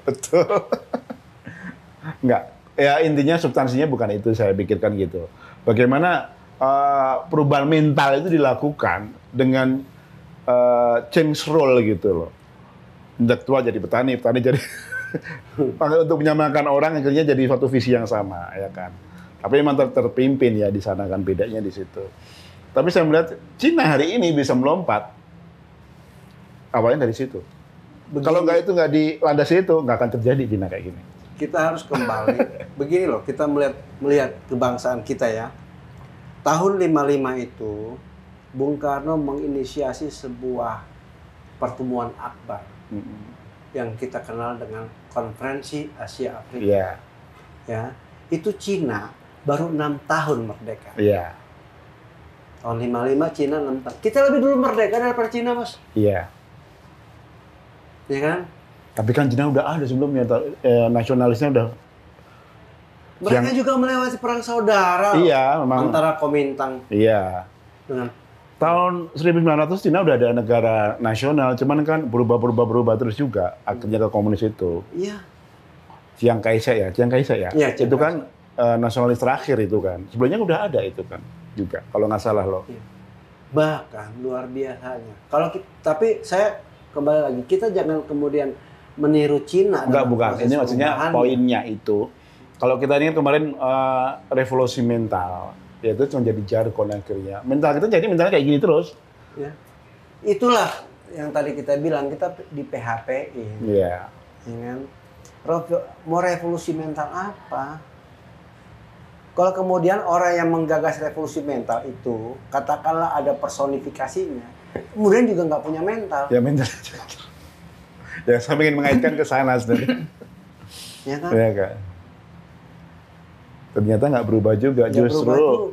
Betul. Enggak. Ya, intinya substansinya bukan itu, saya pikirkan gitu. Bagaimana perubahan mental itu dilakukan dengan change role gitu loh. Intelektual jadi petani jadi untuk menyamakan orang akhirnya jadi suatu visi yang sama, ya kan. Tapi memang terpimpin ya di sana kan, bedanya di situ. Tapi saya melihat Cina hari ini bisa melompat. Awalnya dari situ. Kalau nggak di landas itu nggak akan terjadi Cina kayak gini. Kita harus kembali. Begini loh, kita melihat kebangsaan kita ya. Tahun 55 itu Bung Karno menginisiasi sebuah pertemuan akbar. Yang kita kenal dengan Konferensi Asia Afrika. Iya. Ya, itu Cina baru 6 tahun merdeka. Iya. Tahun 55 Cina 6 tahun. Kita lebih dulu merdeka daripada Cina, Mas. Iya. Ya kan? Tapi kan Cina udah ada sebelumnya, nasionalisnya udah. Mereka juga melewati perang saudara. Iya, memang. Antara Kuomintang. Iya. Dengan tahun 1900 Cina udah ada negara nasional, cuman kan berubah terus juga akhirnya ke komunis itu. Iya. Chiang Kai-shek ya. Iya, itu kan nasionalis terakhir itu kan. Sebelumnya udah ada itu kan juga, kalau nggak salah loh. Iya. Bahkan luar biasanya. Tapi saya kembali lagi, kita jangan kemudian meniru Cina. Bukan. Ini maksudnya poinnya itu. Kalau kita ini kemarin revolusi mental, ya itu cuma jadi jargon akhirnya. Mental kita jadi mentalnya kayak gini terus. Ya. Itulah yang tadi kita bilang, kita di PHP-in. Iya. Ya kan? Mau revolusi mental apa? Kalau kemudian orang yang menggagas revolusi mental itu, katakanlah ada personifikasinya, kemudian juga nggak punya mental. Ya mental. Ya saya ingin mengaitkan ke sana sebenarnya. Ya kan? Ya kan. Ternyata nggak berubah juga. Justru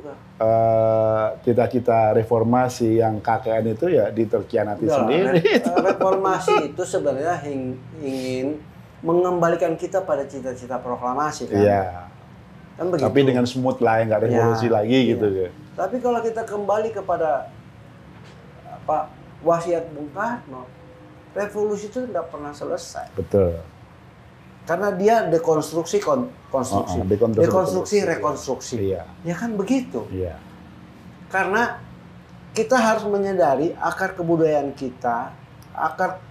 cita-cita reformasi yang KKN itu ya diterkianati sendiri. Reformasi itu sebenarnya ingin mengembalikan kita pada cita-cita proklamasi kan. Iya. Kan begitu. Tapi dengan smooth lah, nggak revolusi lagi gitu. Iya. Tapi kalau kita kembali kepada wasiat Bung Karno, revolusi itu nggak pernah selesai. Betul. Karena dia dekonstruksi, konstruksi. Dekonstruksi, rekonstruksi. Iya. Ya kan begitu. Iya. Karena kita harus menyadari akar kebudayaan kita, akar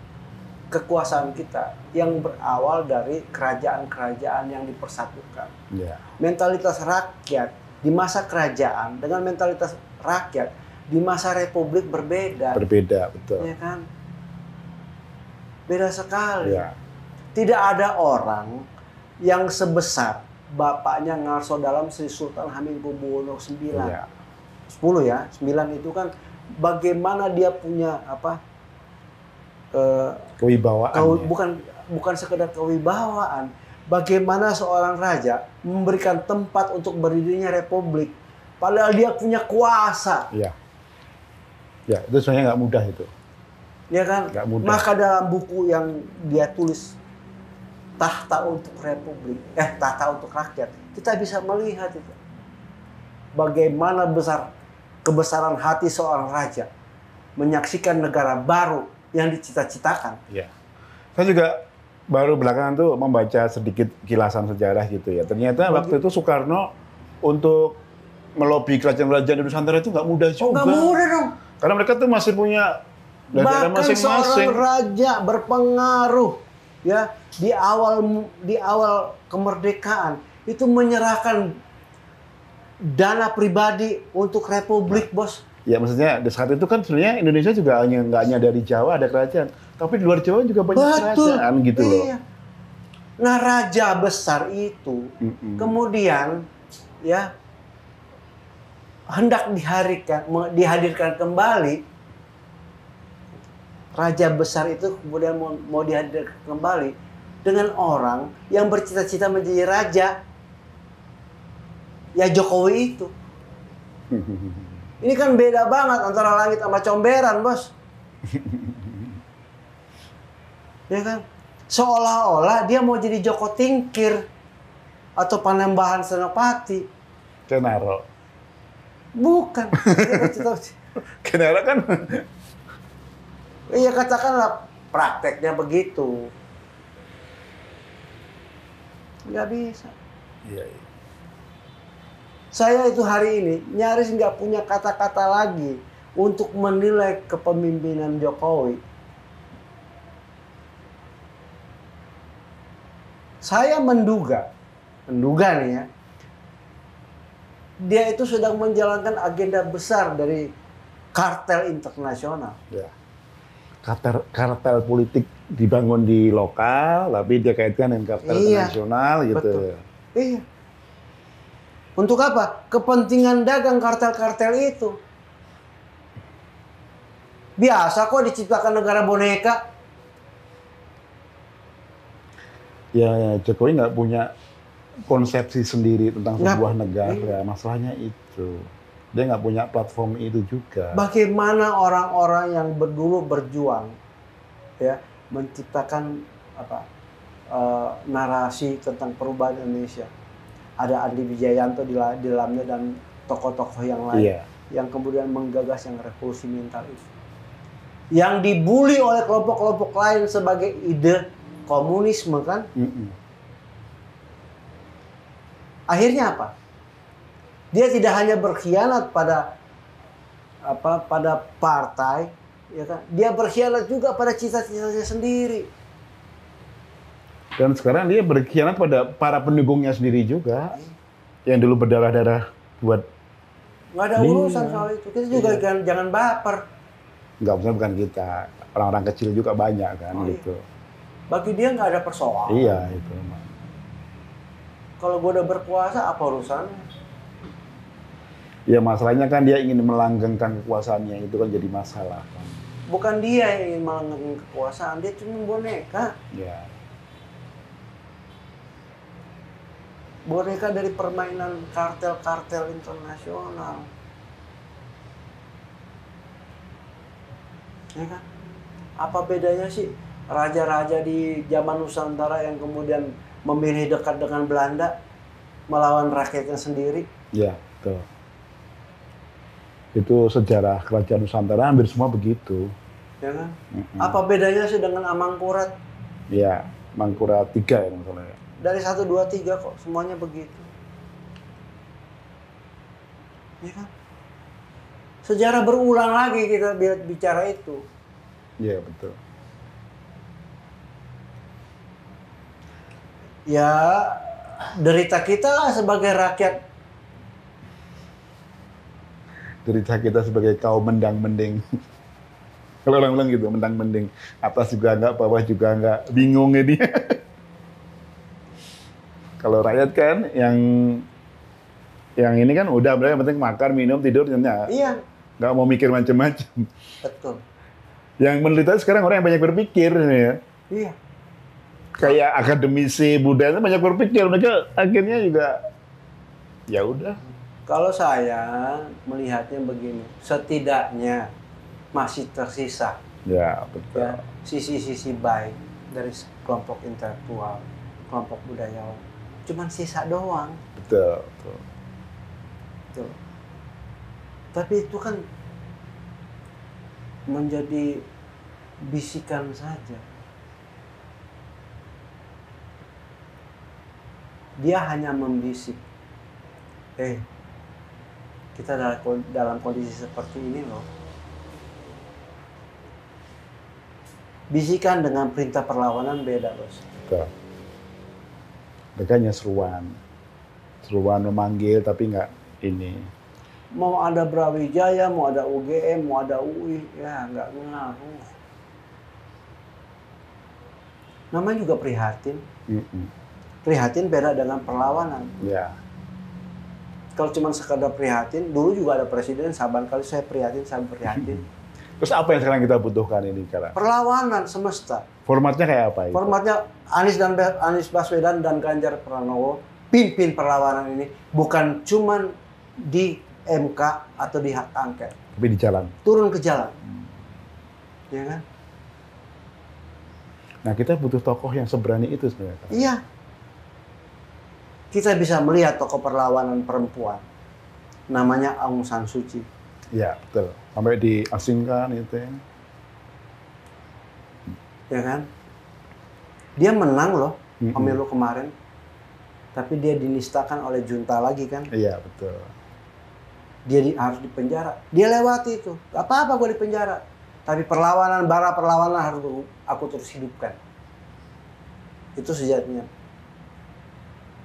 kekuasaan kita yang berawal dari kerajaan-kerajaan yang dipersatukan. Iya. Mentalitas rakyat di masa kerajaan dengan mentalitas rakyat di masa republik berbeda. Berbeda, betul. Ya kan? Beda sekali. Iya. Tidak ada orang yang sebesar bapaknya Ngarso dalam Sri Sultan Hamengkubuwono IX. Iya. 10 ya, 9 itu kan bagaimana dia punya Kewibawaan. Bukan sekedar kewibawaan. Bagaimana seorang raja memberikan tempat untuk berdirinya republik, padahal dia punya kuasa. Iya. Ya, itu sebenarnya nggak mudah itu. Ya kan? Nggak mudah. Maka dalam buku yang dia tulis, Tahta untuk Republik, Tahta untuk Rakyat, kita bisa melihat itu. Bagaimana kebesaran hati seorang raja menyaksikan negara baru yang dicita-citakan. Iya. Saya juga baru belakangan tuh membaca sedikit kilasan sejarah gitu ya. Ternyata waktu itu Soekarno untuk melobi kerajaan-kerajaan di Nusantara itu nggak mudah juga. Nggak mudah dong. Karena mereka tuh masih punya daerah masing-masing. Bahkan seorang raja berpengaruh ya di awal kemerdekaan itu menyerahkan dana pribadi untuk republik, bos. Ya maksudnya di saat itu kan sebenarnya Indonesia juga nggak hanya dari Jawa ada kerajaan, tapi di luar Jawa juga banyak kerajaan gitu loh. Iya. Nah raja besar itu kemudian ya hendak dihadirkan kembali. Raja besar itu kemudian mau dihadirkan kembali dengan orang yang bercita-cita menjadi raja. Ya Jokowi itu. Ini kan beda banget antara langit sama comberan, bos. Ya kan? Seolah-olah dia mau jadi Joko Tingkir atau Panembahan Senopati. Kenaro. Bukan. Kenaro kan. Iya katakanlah prakteknya begitu. Nggak bisa. Iya, iya. Saya itu hari ini nyaris nggak punya kata-kata lagi untuk menilai kepemimpinan Jokowi. Saya menduga nih ya, dia itu sedang menjalankan agenda besar dari kartel internasional. Ya. Kartel politik dibangun di lokal, tapi dia kaitkan dengan kartel internasional gitu. Betul. Iya. Untuk apa? Kepentingan dagang kartel-kartel itu. Biasa kok diciptakan negara boneka. Ya Jokowi nggak punya konsepsi sendiri tentang sebuah negara. Iya. Masalahnya itu. Dia nggak punya platform itu juga. Bagaimana orang-orang yang dulu berjuang ya menciptakan narasi tentang perubahan Indonesia. Ada Andi Wijayanto di dalamnya dan tokoh-tokoh yang lain yang kemudian menggagas yang revolusi mental itu. Yang dibully oleh kelompok-kelompok lain sebagai ide komunisme kan? Akhirnya apa? Dia tidak hanya berkhianat pada partai, ya kan? Dia berkhianat juga pada cita-citanya sendiri. Dan sekarang dia berkhianat pada para pendukungnya sendiri juga, yang dulu berdarah-darah buat. Nggak ada urusan soal itu. Kita juga jangan baper. Nggak, maksudnya bukan kita, orang-orang kecil juga banyak kan gitu. Bagi dia nggak ada persoalan. Iya itu. Kalau gue udah berkuasa, apa urusannya? Ya masalahnya kan dia ingin melanggengkan kekuasaannya, itu kan jadi masalah kan. Bukan dia yang ingin melanggengkan kekuasaan, dia cuma boneka. Ya. Boneka dari permainan kartel-kartel internasional. Ya kan? Apa bedanya sih raja-raja di zaman Nusantara yang kemudian memilih dekat dengan Belanda melawan rakyatnya sendiri? Ya, betul. Itu sejarah kerajaan Nusantara hampir semua begitu. Ya kan? Apa bedanya sih dengan Amangkurat? Ya, Mangkurat 3 ya maksudnya. Dari 1, 2, 3 kok semuanya begitu. Ya kan? Sejarah berulang lagi kita bicara itu. Iya, betul. Ya, derita kita lah sebagai rakyat. Derita kita sebagai kaum mendang-mending. Kalau orang bilang gitu, mendang-mending. Atas juga enggak, bawah juga enggak. Bingung ini. Kalau rakyat kan yang ini kan udah mereka penting makan, minum, tidur, nyenyak. Iya. Nggak mau mikir macam-macam. Betul. Yang menderita sekarang orang yang banyak berpikir ini ya. Iya. Kayak akademisi budaya banyak berpikir, mereka akhirnya juga ya udah. Kalau saya melihatnya begini, setidaknya masih tersisa Ya, betul. ya sisi-sisi baik dari kelompok intelektual, kelompok budayawan. Cuman sisa doang. Betul, betul. Betul. Tapi itu kan menjadi bisikan saja. Dia hanya membisik. Kita dalam kondisi seperti ini loh. Bisikan dengan perintah perlawanan beda, Bos. Betul. Mereka hanya seruan. Seruan memanggil tapi nggak ini. Mau ada Brawijaya, mau ada UGM, mau ada UI, ya nggak ngaruh. Namanya juga prihatin. Prihatin beda dengan perlawanan. Ya. Kalau cuma sekadar prihatin, dulu juga ada presiden, saban kali saya prihatin, saya prihatin. Terus apa yang sekarang kita butuhkan ini sekarang? Perlawanan semesta. Formatnya kayak apa itu? Formatnya Anies Baswedan dan Ganjar Pranowo pimpin perlawanan ini, bukan cuma di MK atau di hak angket. Tapi di jalan. Turun ke jalan. Ya kan? Nah, kita butuh tokoh yang seberani itu sebenarnya. Iya. Kita bisa melihat tokoh perlawanan perempuan. Namanya Aung San Suu Kyi. Iya, betul. Sampai diasingkan itu ya. Ya kan? Dia menang loh pemilu kemarin. Tapi dia dinistakan oleh junta lagi kan? Iya, betul. Dia harus dipenjara. Dia lewati itu. Gak apa-apa gue dipenjara. Tapi bara perlawanan harus aku terus hidupkan. Itu sejatinya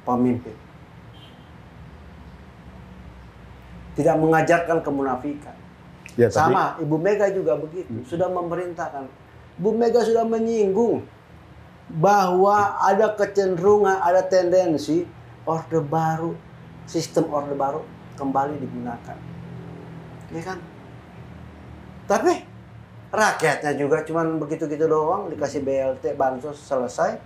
pemimpin. Tidak mengajarkan kemunafikan. Ya, sama, Ibu Mega juga begitu. Sudah memerintahkan. Bu Mega sudah menyinggung bahwa ada kecenderungan, ada tendensi orde baru, sistem orde baru kembali digunakan. Ya kan? Tapi rakyatnya juga cuman begitu-gitu doang, dikasih BLT, bansos, selesai.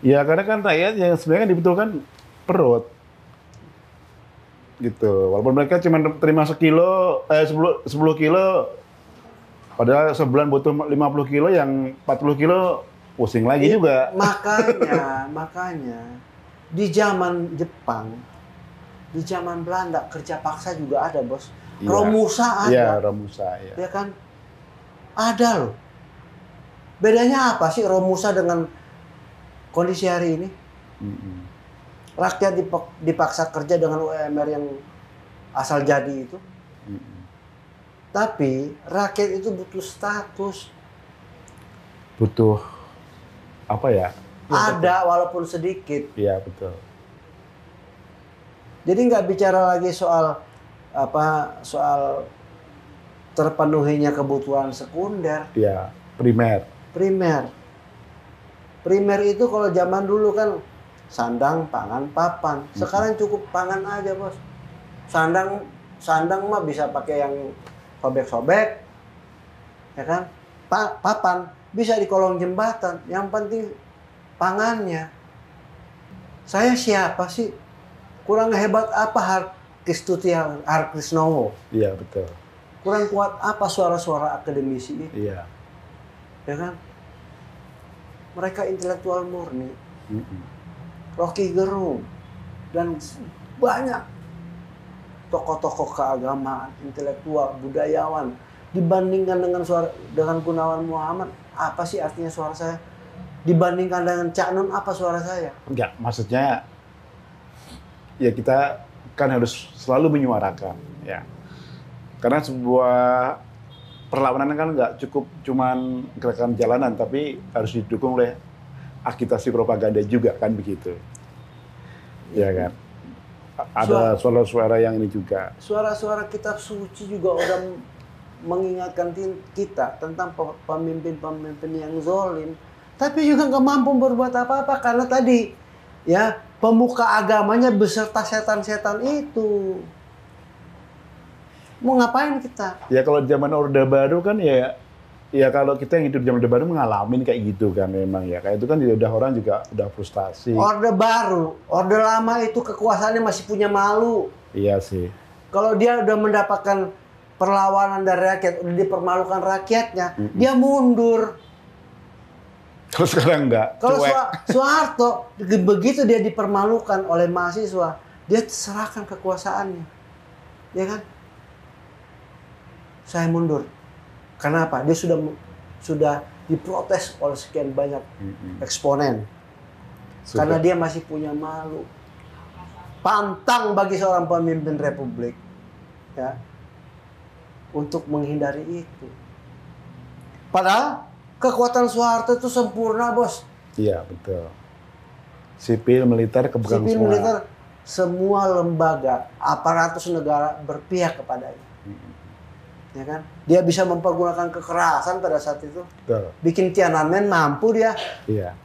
Ya, karena kan rakyat yang sebenarnya dibutuhkan perut. Gitu. Walaupun mereka cuma terima 10 kilo Padahal sebulan butuh 50 kilo, yang 40 kilo pusing lagi juga. Makanya di zaman Jepang, di zaman Belanda kerja paksa juga ada, Bos. Iya. Romusa ada. Iya, Romusa ya. Ya kan? Ada loh. Bedanya apa sih Romusa dengan kondisi hari ini? Rakyat dipaksa kerja dengan UMR yang asal jadi itu. Tapi rakyat itu butuh status. Butuh apa ya? Ada walaupun sedikit. Iya, betul. Jadi nggak bicara lagi soal soal terpenuhinya kebutuhan sekunder. Iya, primer. Primer itu kalau zaman dulu kan sandang, pangan, papan. Sekarang cukup pangan aja, Bos. Sandang mah bisa pakai yang sobek-sobek. Ya kan? Papan bisa di kolong jembatan. Yang penting pangannya. Saya siapa sih? Kurang hebat apa Harkistuti Harkrisnowo? Iya, betul. Kurang kuat apa suara-suara akademisi ini? Iya. Ya kan? Mereka intelektual murni. Rocky Gerung dan banyak tokoh-tokoh keagamaan, intelektual, budayawan dibandingkan dengan Gunawan Muhammad, apa sih artinya suara saya? Dibandingkan dengan Cak Nun, apa suara saya? Enggak, maksudnya ya kita kan harus selalu menyuarakan, ya. Karena sebuah perlawanan kan nggak cukup cuman gerakan jalanan, tapi harus didukung oleh agitasi propaganda juga, kan begitu. Ya kan? Ada suara-suara yang ini juga. Suara-suara kitab suci juga udah mengingatkan kita tentang pemimpin-pemimpin yang zolim, tapi juga nggak mampu berbuat apa-apa karena tadi ya pemuka agamanya beserta setan-setan itu. Mau ngapain kita? Ya kalau zaman Orde Baru kan ya kalau kita yang hidup zaman Orde Baru mengalami kayak gitu kan memang ya. Kayak itu kan udah orang juga udah frustasi. Orde Baru, Orde Lama itu kekuasaannya masih punya malu. Iya sih. Kalau dia udah mendapatkan perlawanan dari rakyat, udah dipermalukan rakyatnya, dia mundur. Kalau sekarang enggak. Kalau Soeharto begitu dia dipermalukan oleh mahasiswa, dia serahkan kekuasaannya. Ya kan? Saya mundur. Kenapa? Dia sudah diprotes oleh sekian banyak eksponen. Karena dia masih punya malu. Pantang bagi seorang pemimpin republik ya untuk menghindari itu. Padahal kekuatan Soeharto itu sempurna, Bos. Iya, betul. Sipil, militer, kepegang semua. Sipil, militer, semua lembaga, aparatus negara berpihak kepadanya. Ya kan? Dia bisa mempergunakan kekerasan pada saat itu. Betul. Bikin Tiananmen mampu dia. Iya.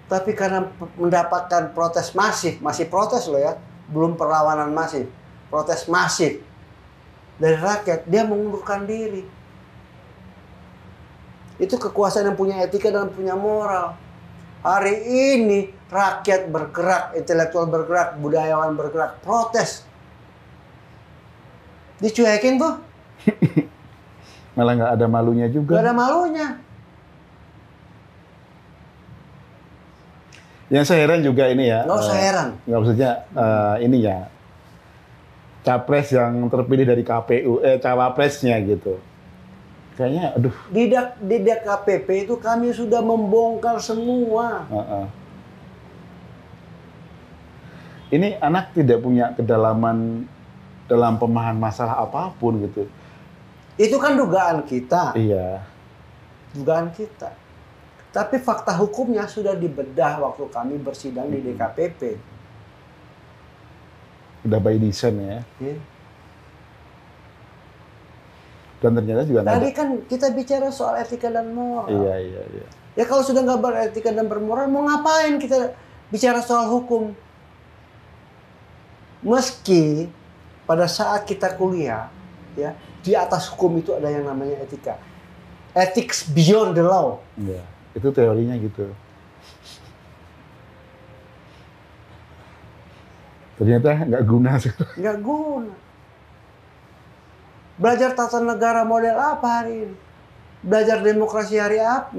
Tapi karena mendapatkan protes masif, masih protes loh ya, belum perlawanan masif, protes masif dari rakyat, dia mengundurkan diri. Itu kekuasaan yang punya etika dan punya moral. Hari ini rakyat bergerak, intelektual bergerak, budayawan bergerak, protes. Dicuekin tuh. Malah nggak ada malunya juga. Nggak ada malunya. Yang saya heran juga ini ya. Nggak usah heran. Nggak maksudnya ini ya. Capres yang terpilih dari KPU, cawapresnya gitu. Kayaknya, aduh. Di DKPP itu kami sudah membongkar semua. Ini anak tidak punya kedalaman dalam pemahaman masalah apapun gitu. Itu kan dugaan kita. Iya. Dugaan kita. Tapi fakta hukumnya sudah dibedah waktu kami bersidang di DKPP. Udah by design ya. Dan ternyata juga tadi kan kita bicara soal etika dan moral. Iya. Ya kalau sudah nggak beretika dan bermoral, mau ngapain kita bicara soal hukum? Meski pada saat kita kuliah, ya di atas hukum itu ada yang namanya etika. Ethics beyond the law. Iya, itu teorinya gitu. Ternyata nggak guna sih. Nggak guna. Belajar tata negara model apa hari ini? Belajar demokrasi hari apa?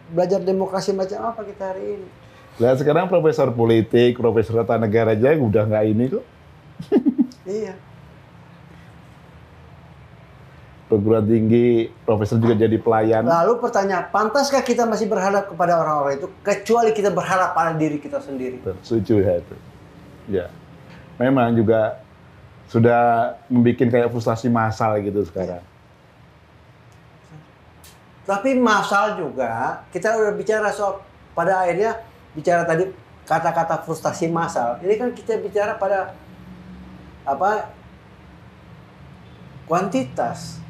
Belajar demokrasi macam apa kita hari ini? Lihat sekarang profesor politik, profesor tata negara aja udah nggak ini kok. Iya. Perguruan tinggi, profesor juga jadi pelayan. Lalu pertanyaan, pantaskah kita masih berharap kepada orang-orang itu kecuali kita berharap pada diri kita sendiri? Setuju ya itu. Ya. Memang juga sudah membuat kayak frustasi massal gitu sekarang. Tapi massal juga, kita udah bicara soal, pada akhirnya bicara tadi kata-kata frustasi massal. Ini kan kita bicara pada apa? Kuantitas.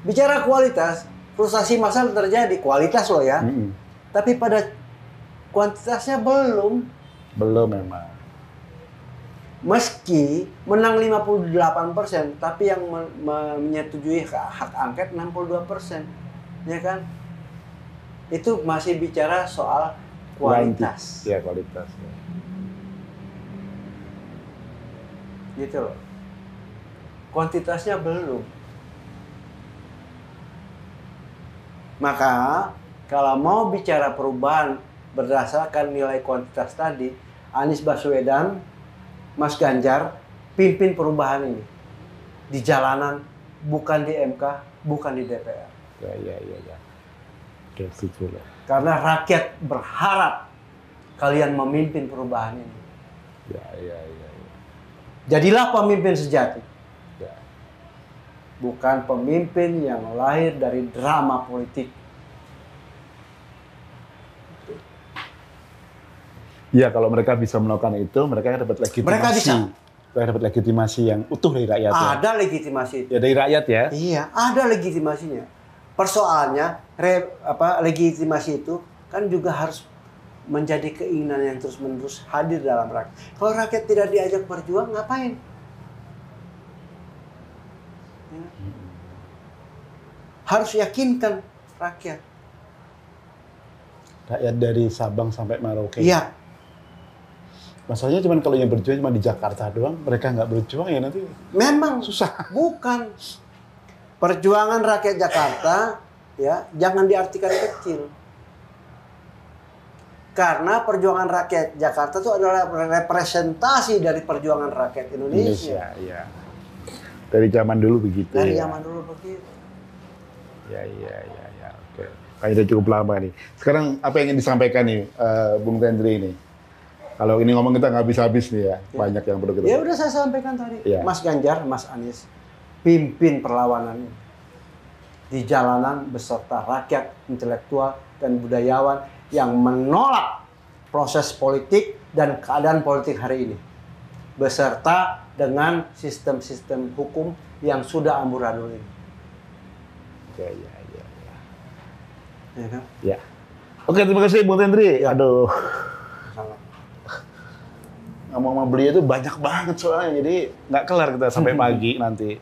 Bicara kualitas, frustasi massal terjadi, kualitas loh ya. Tapi pada kuantitasnya belum. Belum memang. Meski menang 58%, tapi yang menyetujui hak angket 62%. Ya kan? Itu masih bicara soal kualitas. Ya, kualitas. Ya. Gitu loh. Kuantitasnya belum. Maka kalau mau bicara perubahan berdasarkan nilai kuantitas tadi, Anies Baswedan, Mas Ganjar, pimpin perubahan ini. Di jalanan, bukan di MK, bukan di DPR. Ya. Oke, setuju lah. Karena rakyat berharap kalian memimpin perubahan ini. Ya. Jadilah pemimpin sejati. Ya. Bukan pemimpin yang lahir dari drama politik. Ya, kalau mereka bisa melakukan itu, mereka dapat legitimasi. Mereka bisa. Mereka dapat legitimasi yang utuh dari rakyat. Ada legitimasi. Ya, dari rakyat ya. Iya, ada legitimasinya. Persoalannya, legitimasi itu kan juga harus menjadi keinginan yang terus-menerus hadir dalam rakyat. Kalau rakyat tidak diajak berjuang, ngapain? Ya. Harus yakinkan rakyat. Rakyat dari Sabang sampai Merauke. Iya. Masalahnya cuma kalau yang berjuang cuma di Jakarta doang, mereka nggak berjuang ya nanti. Memang susah. Bukan. Perjuangan rakyat Jakarta, ya, jangan diartikan kecil. Karena perjuangan rakyat Jakarta itu adalah representasi dari perjuangan rakyat Indonesia. Ya. Dari zaman dulu begitu. Dari ya. zaman dulu begitu. Ya. Oke. Kayaknya udah cukup lama nih. Sekarang apa yang ingin disampaikan nih, Bung Tendri ini? Kalau ini ngomong kita nggak habis-habis nih ya. Banyak yang perlu kita. Ya udah saya sampaikan tadi. Ya. Mas Ganjar, Mas Anies, pimpin perlawanan ini. Di jalanan beserta rakyat, intelektual, dan budayawan yang menolak proses politik dan keadaan politik hari ini. Beserta dengan sistem-sistem hukum yang sudah amburadul ini. Ya. Ya kan? Ya. Oke, terima kasih Bung Tendri. Ya. Aduh. Ngomong sama beliau itu banyak banget soalnya, jadi nggak kelar kita sampai pagi nanti.